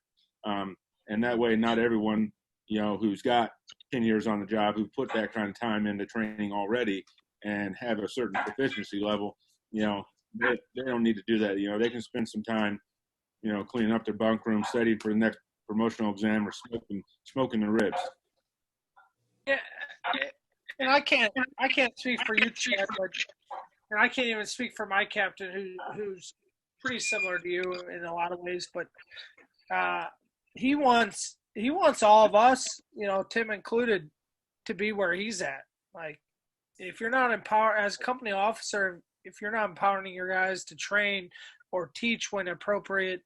And that way not everyone, who's got 10 years on the job, who put that kind of time into training already and have a certain proficiency level, they don't need to do that. They can spend some time, cleaning up their bunk room, studying for the next promotional exam, or smoking the ribs. Yeah, and I can't speak for you, Chad, and I can't even speak for my captain, who's pretty similar to you in a lot of ways. But he wants all of us, Tim included, to be where he's at. Like, if you're not empowered as a company officer, if you're not empowering your guys to train or teach when appropriate,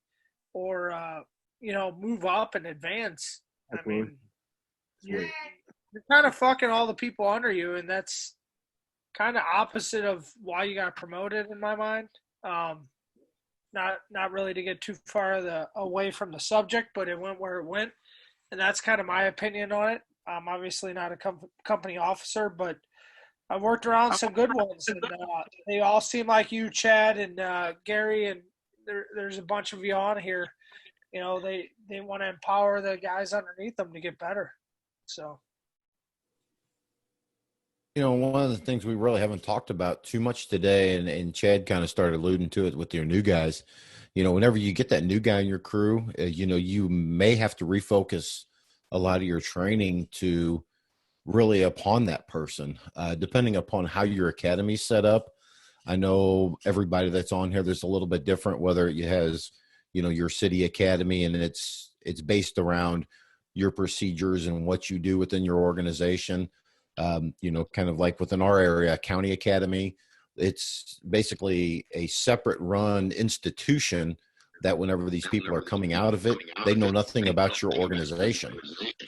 or move up and advance, I mean, you're kind of fucking all the people under you, and that's kind of opposite of why you got promoted in my mind. Not really to get too far away from the subject, but it went where it went, and that's kind of my opinion on it. I'm obviously not a company officer, but I've worked around some good ones, and they all seem like you, Chad, and Gary, and there's a bunch of you on here. They want to empower the guys underneath them to get better. So, one of the things we really haven't talked about too much today, and Chad kind of started alluding to it with your new guys, whenever you get that new guy in your crew, you may have to refocus a lot of your training to really upon that person, depending upon how your academy's set up. I know everybody that's on here, there's a little bit different, whether it has, your city academy, and it's based around your procedures and what you do within your organization. Kind of like within our area, county academy, it's basically a separate run institution that whenever these people are coming out of it, they know nothing about your organization.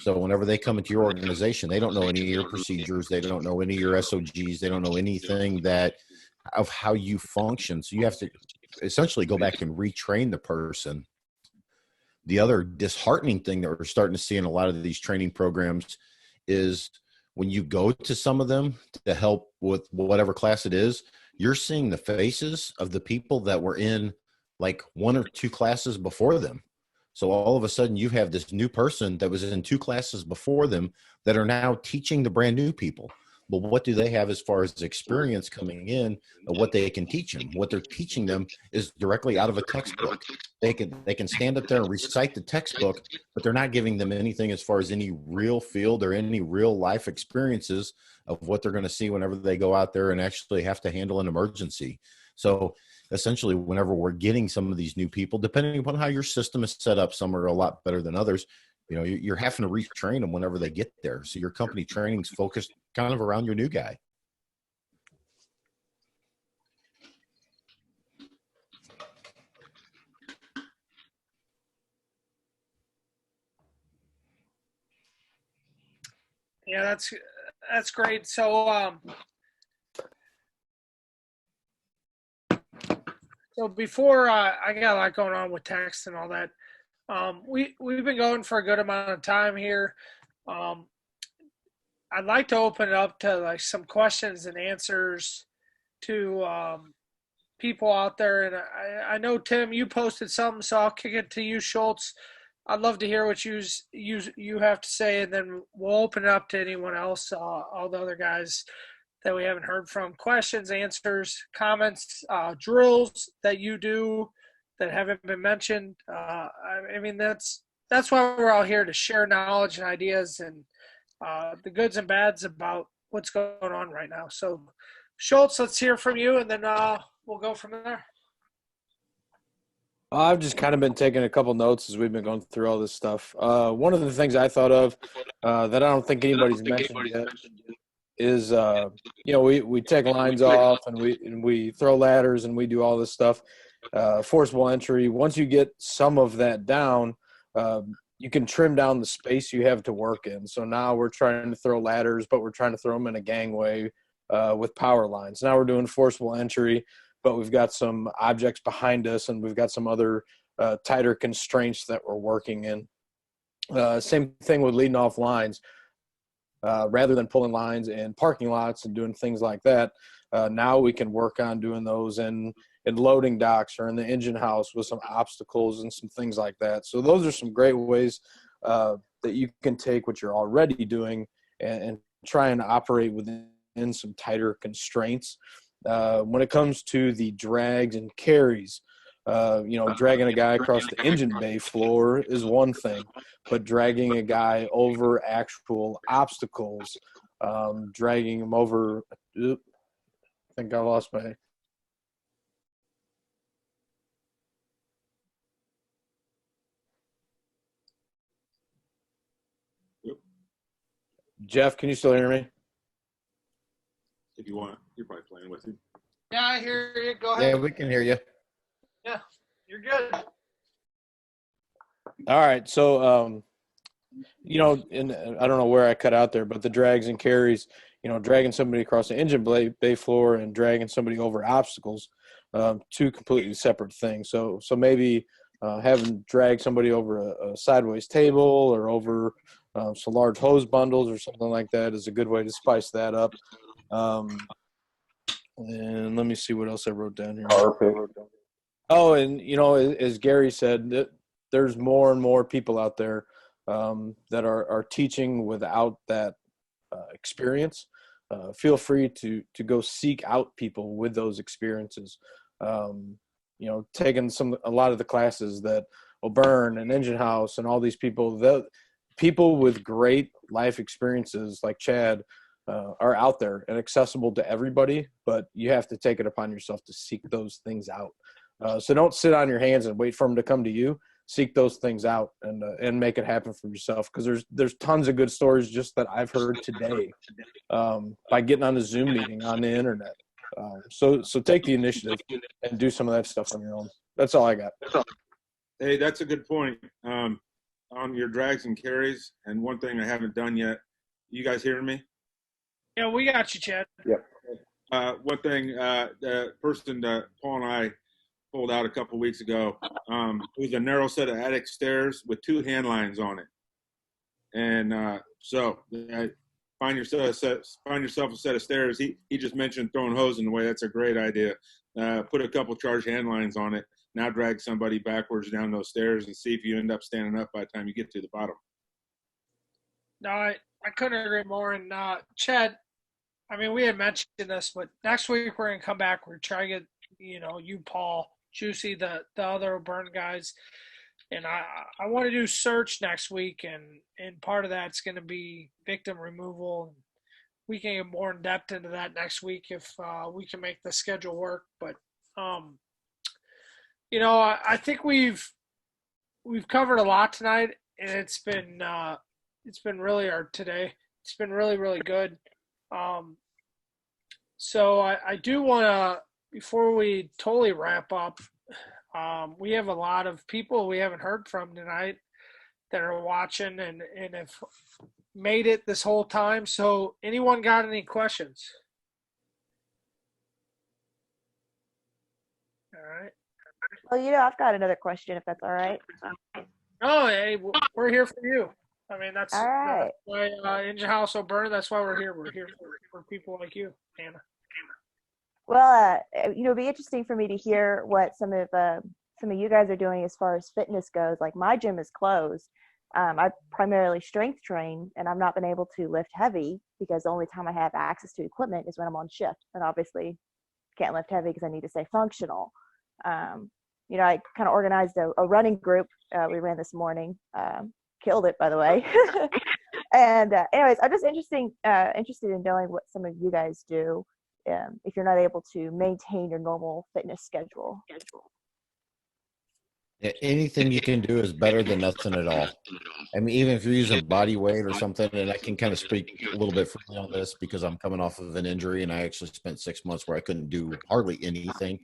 So whenever they come into your organization, they don't know any of your procedures. They don't know any of your SOGs. They don't know anything of how you function. So you have to essentially go back and retrain the person. The other disheartening thing that we're starting to see in a lot of these training programs is when you go to some of them to help with whatever class it is, you're seeing the faces of the people that were in like 1 or 2 classes before them. So all of a sudden you have this new person that was in 2 classes before them that are now teaching the brand new people. But what do they have as far as experience coming in of what they can teach them? What they're teaching them is directly out of a textbook. They can stand up there and recite the textbook, but they're not giving them anything as far as any real field or any real life experiences of what they're going to see whenever they go out there and actually have to handle an emergency. So essentially, whenever we're getting some of these new people, depending upon how your system is set up, some are a lot better than others. You're having to retrain them whenever they get there. So your company training's focused kind of around your new guy. Yeah, that's great. So so before I got a lot going on with text and all that. We've been going for a good amount of time here. I'd like to open it up to like some questions and answers to people out there. And I know, Tim, you posted something, so I'll kick it to you, Schultz. I'd love to hear what you have to say, and then we'll open it up to anyone else, all the other guys that we haven't heard from. Questions, answers, comments, drills that you do that haven't been mentioned. I mean, that's why we're all here, to share knowledge and ideas and the goods and bads about what's going on right now. So, Schultz, let's hear from you, and then we'll go from there. I've just kind of been taking a couple notes as we've been going through all this stuff. One of the things I thought of that I don't think anybody's mentioned yet is, we take lines off and we throw ladders and we do all this stuff. Forcible entry. Once you get some of that down, you can trim down the space you have to work in. So now we're trying to throw ladders, but we're trying to throw them in a gangway with power lines. Now we're doing forcible entry, but we've got some objects behind us and we've got some other tighter constraints that we're working in. Same thing with leading off lines. Rather than pulling lines in parking lots and doing things like that, now we can work on doing those in loading docks or in the engine house with some obstacles and some things like that. So those are some great ways that you can take what you're already doing and try and operate within some tighter constraints. When it comes to the drags and carries, dragging a guy across the engine bay floor is one thing, but dragging a guy over actual obstacles, dragging him over, I think I lost my. Jeff, can you still hear me? If you want, you're probably playing with him. Yeah, I hear you. Go ahead. Yeah, we can hear you. Yeah, you're good. All right. So, and I don't know where I cut out there, but the drags and carries, dragging somebody across the engine bay floor and dragging somebody over obstacles, two completely separate things. So maybe having drag somebody over a sideways table or over some large hose bundles or something like that is a good way to spice that up. And let me see what else I wrote down here. Oh, and as Gary said, there's more and more people out there that are teaching without that experience. Feel free to go seek out people with those experiences. Taking a lot of the classes that O'Byrne and Engine House and all these people with great life experiences like Chad are out there and accessible to everybody, but you have to take it upon yourself to seek those things out. So don't sit on your hands and wait for them to come to you. Seek those things out and make it happen for yourself, because there's tons of good stories just that I've heard today by getting on a Zoom meeting on the internet. So take the initiative and do some of that stuff on your own. That's all I got. Hey, that's a good point. On your drags and carries, and one thing I haven't done yet. You guys hearing me? Yeah, we got you, Chad. Yep. One thing, the person that Paul and I pulled out a couple weeks ago, it was a narrow set of attic stairs with 2 hand lines on it. And find yourself a set of stairs. He just mentioned throwing hose in the way. That's a great idea. Put a couple charge hand lines on it. Now drag somebody backwards down those stairs and see if you end up standing up by the time you get to the bottom. No, I couldn't agree more. And Chad, I mean, we had mentioned this, but next week we're gonna come back. We're trying to get you, Paul, Juicy, the other burn guys, and I want to do search next week, and part of that's going to be victim removal. We can get more in depth into that next week if we can make the schedule work. But I think we've covered a lot tonight, and it's been really today. It's been really, really good. So I do want to, before we totally wrap up, we have a lot of people we haven't heard from tonight that are watching and have made it this whole time. So anyone got any questions? All right. Well, I've got another question, if that's all right. Oh, hey, we're here for you. I mean, that's, All right. that's why Engine House will burn. That's why we're here. We're here for people like you, Anna. Well, it'd be interesting for me to hear what some of you guys are doing as far as fitness goes. Like, my gym is closed. I primarily strength train, and I've not been able to lift heavy because the only time I have access to equipment is when I'm on shift, and obviously can't lift heavy because I need to stay functional. I kind of organized a running group. We ran this morning. Killed it, by the way. And anyways, I'm just interested in knowing what some of you guys do if you're not able to maintain your normal fitness schedule. Anything you can do is better than nothing at all. I mean, even if you're using body weight or something, and I can kind of speak a little bit freely on this because I'm coming off of an injury and I actually spent 6 months where I couldn't do hardly anything.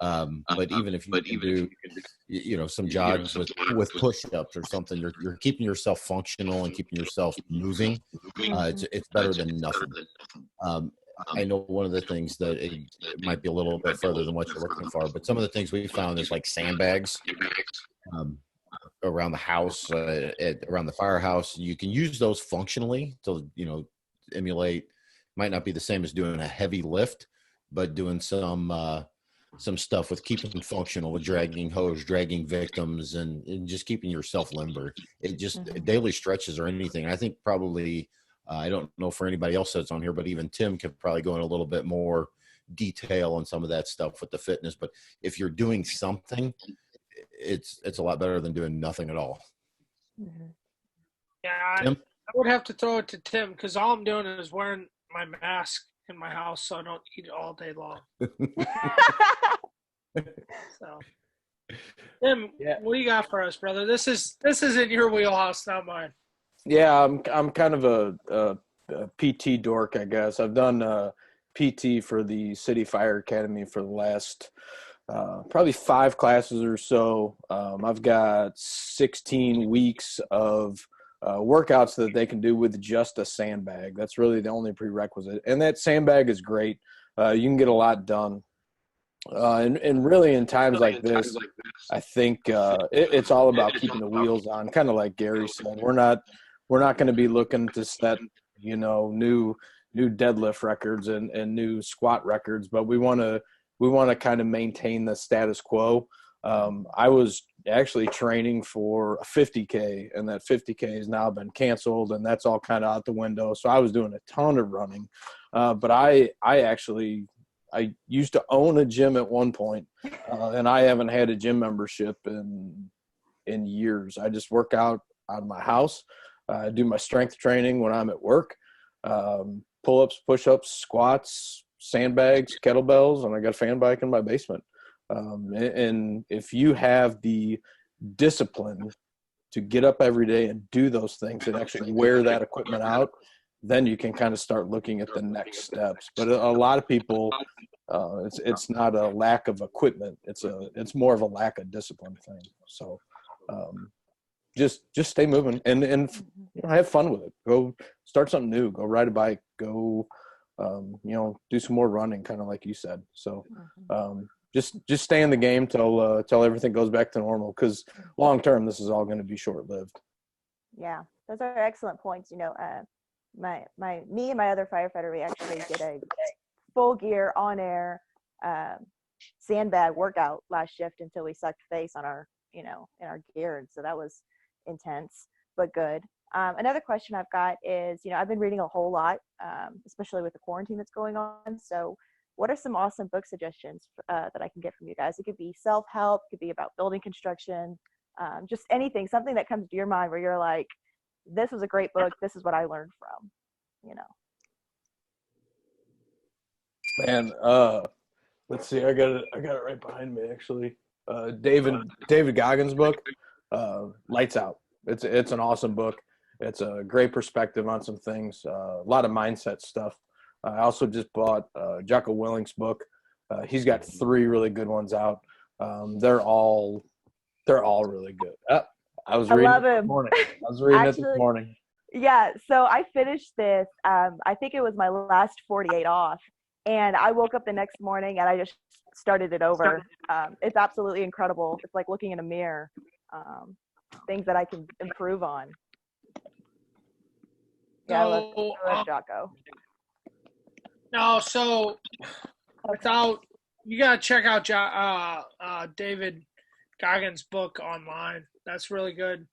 But even if you can do, some jogs with push-ups or something, you're keeping yourself functional and keeping yourself moving. It's better than nothing. I know one of the things that it might be a little bit further than what you're looking for, but some of the things we found is like sandbags around the house, around the firehouse. You can use those functionally to, emulate. Might not be the same as doing a heavy lift, but doing some stuff with keeping functional, with dragging hose, dragging victims, and just keeping yourself limber. It just daily stretches or anything. I think probably. I don't know for anybody else that's on here, but even Tim could probably go in a little bit more detail on some of that stuff with the fitness. But if you're doing something, it's a lot better than doing nothing at all. Yeah, I would have to throw it to Tim because all I'm doing is wearing my mask in my house so I don't eat all day long. So, Tim, what do you got for us, brother? This is in your wheelhouse, not mine. Yeah, I'm kind of a PT dork, I guess. I've done PT for the City Fire Academy for the last probably 5 classes or so. I've got 16 weeks of workouts that they can do with just a sandbag. That's really the only prerequisite. And that sandbag is great. You can get a lot done. And really in times like this, I think it's all about keeping the wheels on, kind of like Gary said. We're not going to be looking to set, new deadlift records and new squat records, but we want to kind of maintain the status quo. I was actually training for a 50K, and that 50K has now been canceled, and that's all kind of out the window. So I was doing a ton of running, but I used to own a gym at one point, and I haven't had a gym membership in years. I just work out of my house. I do my strength training when I'm at work, pull-ups, push-ups, squats, sandbags, kettlebells, and I got a fan bike in my basement. And if you have the discipline to get up every day and do those things and actually wear that equipment out, then you can kind of start looking at the next steps. But a lot of people, it's not a lack of equipment. It's more of a lack of discipline thing. So just stay moving and have fun with it. Go start something new. Go ride a bike. Go do some more running, kind of like you said. So just stay in the game till everything goes back to normal, because long term this is all going to be short lived. Yeah, those are excellent points. Me and my other firefighter, we actually did a full gear on air sandbag workout last shift until we sucked face on our in our gear, and so that was intense but good. Another question I've got is, I've been reading a whole lot, especially with the quarantine that's going on. So what are some awesome book suggestions that I can get from you guys? It could be self-help, it could be about building construction, just anything, something that comes to your mind where you're like, this was a great book, this is what I learned from, Man, let's see, I got it right behind me, actually. David Goggins' book, Lights Out. It's an awesome book. It's a great perspective on some things, a lot of mindset stuff. I also just bought Jocko Willink's book. He's got 3 really good ones out. They're all really good. I was reading it this morning. It this morning. Yeah, so I finished this. I think it was my last 48 off, and I woke up the next morning and I just started it over. It's absolutely incredible. It's like looking in a mirror. Things that I can improve on. Yeah, I love Jocko. No, so you gotta check out David Goggins' book online. That's really good.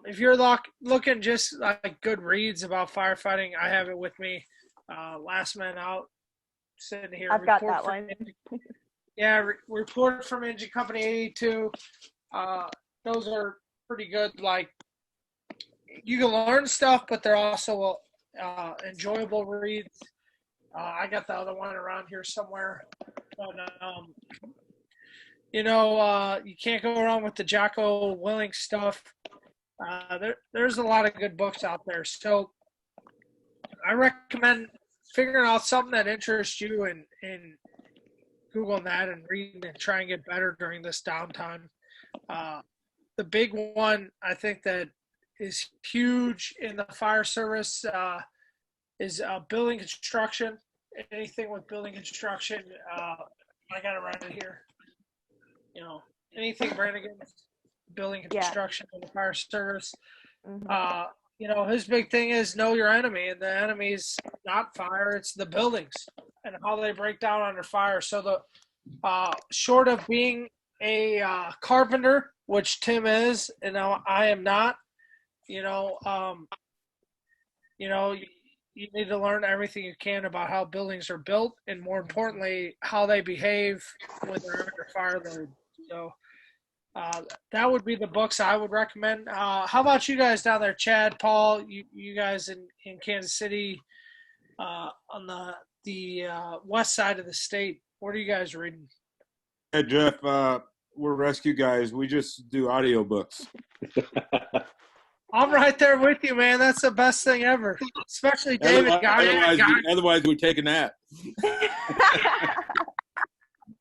If you're looking just like good reads about firefighting, I have it with me. Last Man Out, sitting here. I've got that one. Report from Engine Company 82. Those are pretty good. Like, you can learn stuff, but they're also enjoyable reads. I got the other one around here somewhere. But, you can't go wrong with the Jocko Willink stuff. There's a lot of good books out there. So I recommend figuring out something that interests you and Googling that and reading and try and get better during this downtime. The big one I think that is huge in the fire service is building construction. Anything with building construction, I got it right here. Anything Brannigan, building construction in the fire service. His big thing is know your enemy, and the enemy's not fire, it's the buildings and how they break down under fire. So the short of being a carpenter, which Tim is, and I am not, you need to learn everything you can about how buildings are built, and more importantly, how they behave when they're under fire load. So that would be the books I would recommend. How about you guys down there, Chad, Paul, you guys in Kansas City on the west side of the state? What are you guys reading? Hey, Jeff, we're rescue guys. We just do audiobooks. I'm right there with you, man. That's the best thing ever, especially David Goggins. Otherwise, we take a nap.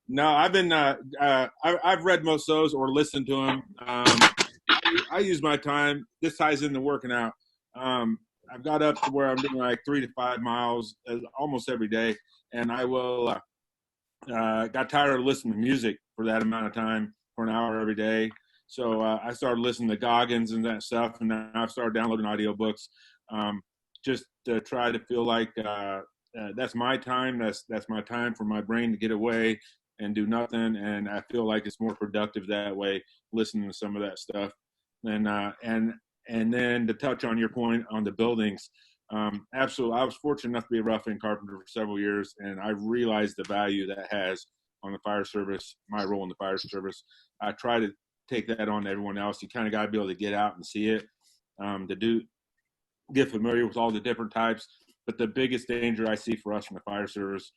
No, I've been. I've read most of those or listened to them. I use my time. This ties into working out. I've got up to where I'm doing like 3 to 5 miles almost every day, and I will. Got tired of listening to music for that amount of time for an hour every day. So I started listening to Goggins and that stuff, and then I've started downloading audiobooks just to try to feel like that's my time. That's my time for my brain to get away and do nothing, and I feel like it's more productive that way, listening to some of that stuff. And then to touch on your point on the buildings, absolutely, I was fortunate enough to be a roughing carpenter for several years, and I realized the value that has on the fire service, my role in the fire service. I try to take that on to everyone else. You kind of got to be able to get out and see it, get familiar with all the different types. But the biggest danger I see for us in the fire service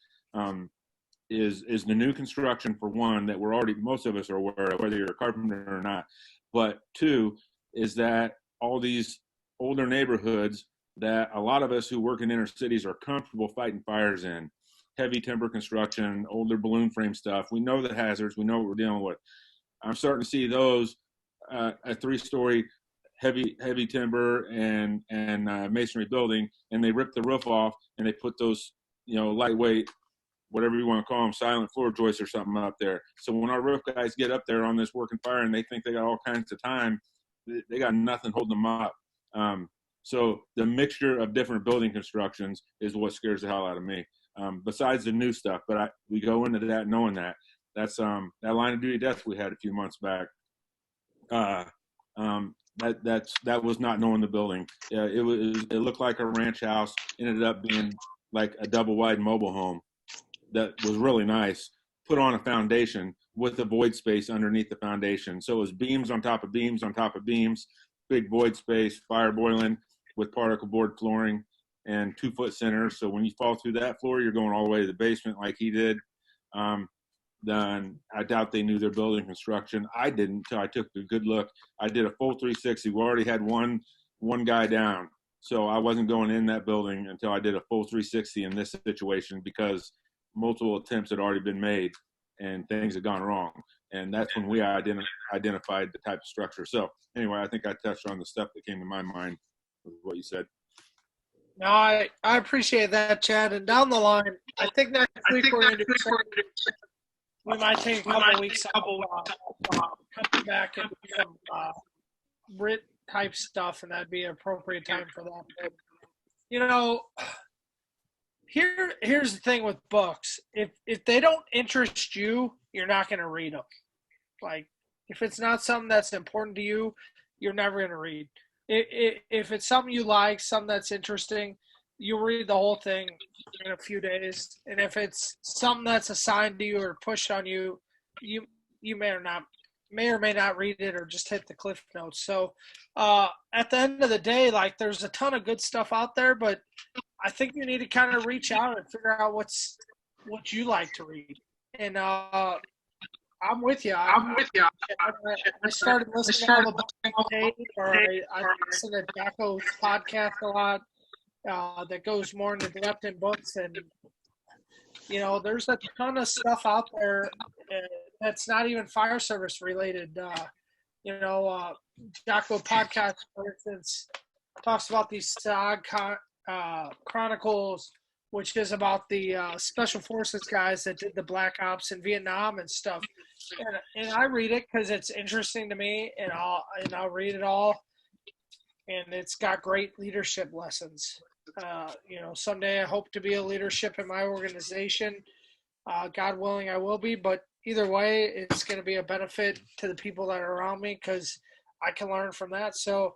is the new construction, for one, that most of us are aware of, whether you're a carpenter or not. But 2 is that all these older neighborhoods that a lot of us who work in inner cities are comfortable fighting fires in, heavy timber construction, older balloon frame stuff. We know the hazards. We know what we're dealing with. I'm starting to see those a 3-story heavy timber and masonry building, and they ripped the roof off and they put those, lightweight, whatever you want to call them, silent floor joists or something up there. So when our roof guys get up there on this working fire and they think they got all kinds of time, they got nothing holding them up. So the mixture of different building constructions is what scares the hell out of me. Besides the new stuff, but we go into that knowing that's that line of duty death we had a few months back. That was not knowing the building. It looked like a ranch house. Ended up being like a double wide mobile home that was really nice. Put on a foundation with a void space underneath the foundation. So it was beams on top of beams on top of beams, big void space, fire boiling with particle board flooring and 2-foot centers. So when you fall through that floor, you're going all the way to the basement like he did. Then I doubt they knew their building construction. I didn't until I took a good look. I did a full 360. We already had one guy down. So I wasn't going in that building until I did a full 360 in this situation because multiple attempts had already been made and things had gone wrong. And that's when we identified the type of structure. So anyway, I think I touched on the stuff that came to my mind with what you said. No, I appreciate that, Chad. And down the line, I think next week we're going to do something. We might take a couple weeks come back and do some Brit type stuff, and that'd be an appropriate time for that. But, here's the thing with books. If they don't interest you, you're not going to read them. Like, if it's not something that's important to you, you're never going to read. If it's something you like, something that's interesting, you'll read the whole thing in a few days. And if it's something that's assigned to you or pushed on you, you may or may not read it or just hit the cliff notes. So at the end of the day, like, there's a ton of good stuff out there, but I think you need to kind of reach out and figure out what you like to read. And I'm with you. I started listening to all the tape, or I listen to Jacko's podcast a lot. That goes more into depth in books, and there's a ton of stuff out there that's not even fire service related. Jacko podcast, for instance, talks about these SOG Chronicles, which is about the special forces guys that did the Black Ops in Vietnam and stuff. And I read it because it's interesting to me, and I'll read it all. And it's got great leadership lessons. Someday I hope to be a leadership in my organization. God willing, I will be. But either way, it's going to be a benefit to the people that are around me because I can learn from that. So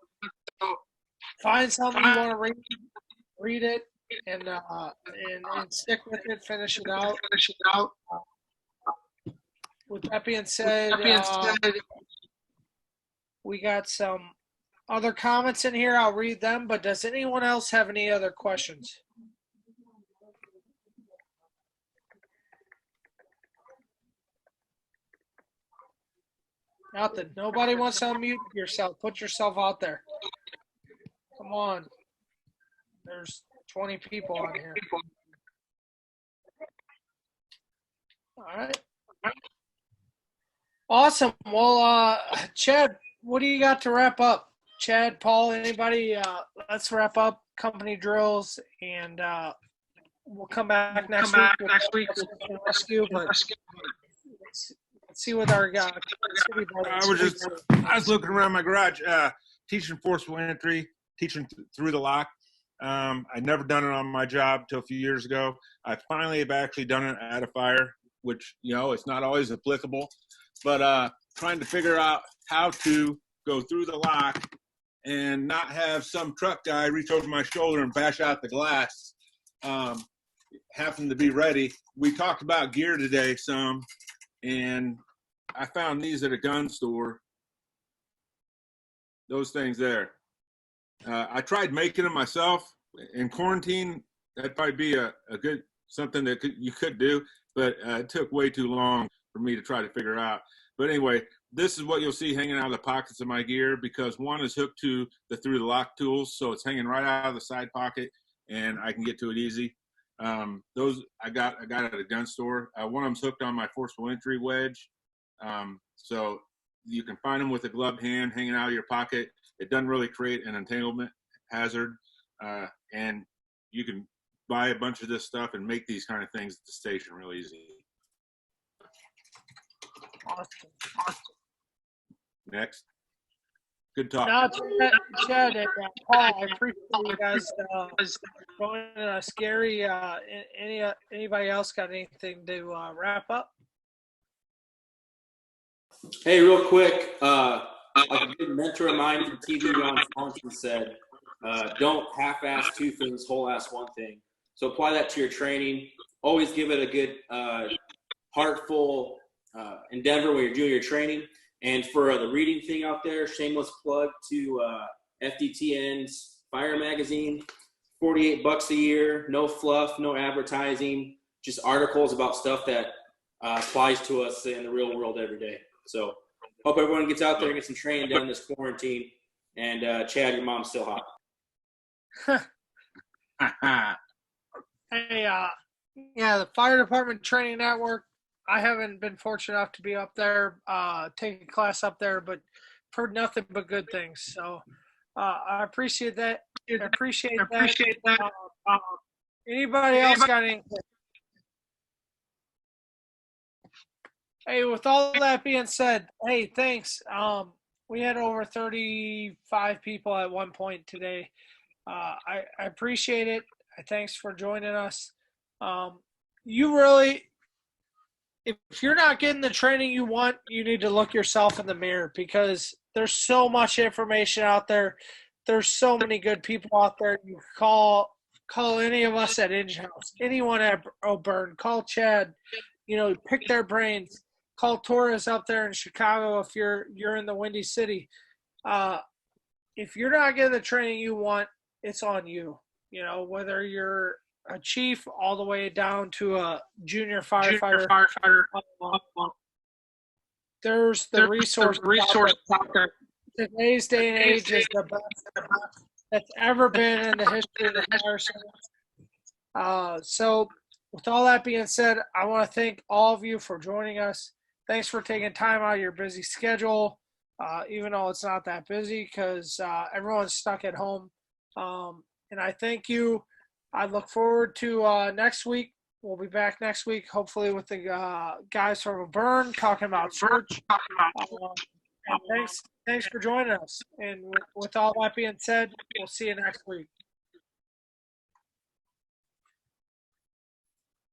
find something you want to read it, and stick with it, finish it out. With that being said, we got some other comments in here. I'll read them, but does anyone else have any other questions? Nothing. Nobody wants to unmute yourself. Put yourself out there. Come on. There's 20 people on here. All right. Awesome. Well, Chad, what do you got to wrap up? Chad, Paul, anybody? Let's wrap up company drills, and we'll come back next week with rescue. But let's see what our city brothers. I was looking around my garage, teaching forcible entry, teaching through the lock. I'd never done it on my job till a few years ago. I finally have actually done it at a fire, which it's not always applicable. But trying to figure out how to go through the lock and not have some truck guy reach over my shoulder and bash out the glass, having to be ready. We talked about gear today some, and I found these at a gun store. Those things there. I tried making them myself. In quarantine, that'd probably be a good something that you could do, but it took way too long for me to try to figure out. But anyway, this is what you'll see hanging out of the pockets of my gear, because one is hooked to the through the lock tools, so it's hanging right out of the side pocket, and I can get to it easy. Those I got at a gun store. One of them's hooked on my forcible entry wedge, so You can find them with a gloved hand hanging out of your pocket. It doesn't really create an entanglement hazard. And you can buy a bunch of this stuff and make these kind of things at the station real easy. Awesome. Next. Good talk. Now, Chad and Paul, I appreciate you guys going scary. Anybody else got anything to wrap up? Hey, real quick, like a good mentor of mine from TV, Ron Swanson, said, don't half-ass two things, whole-ass one thing. So apply that to your training. Always give it a good, heartful endeavor when you're doing your training. And for the reading thing out there, shameless plug to FDTN's Fire Magazine, $48 a year, no fluff, no advertising, just articles about stuff that applies to us in the real world every day. So hope everyone gets out there and gets some training during this quarantine. And Chad, your mom's still hot. Hey, yeah, the Fire Department Training Network. I haven't been fortunate enough to be up there, taking a class up there, but heard nothing but good things. So I appreciate that. I appreciate that. Anybody else got anything? Hey, with all that being said, hey, thanks. We had over 35 people at one point today. I appreciate it. Thanks for joining us. You really, if you're not getting the training you want, you need to look yourself in the mirror, because there's so much information out there. There's so many good people out there. You call any of us at Engine House, anyone at O'Byrne, call Chad, pick their brains. Call Torres up there in Chicago if you're in the Windy City. If you're not getting the training you want, it's on you. Whether you're a chief all the way down to a junior firefighter. There's the resource out there. Today's day and age is the best that's ever been in the history of the fire service. So with all that being said, I want to thank all of you for joining us. Thanks for taking time out of your busy schedule, even though it's not that busy, because everyone's stuck at home. And I thank you. I look forward to next week. We'll be back next week, hopefully with the guys from O'Byrne talking about search. And thanks for joining us. And with all that being said, we'll see you next week.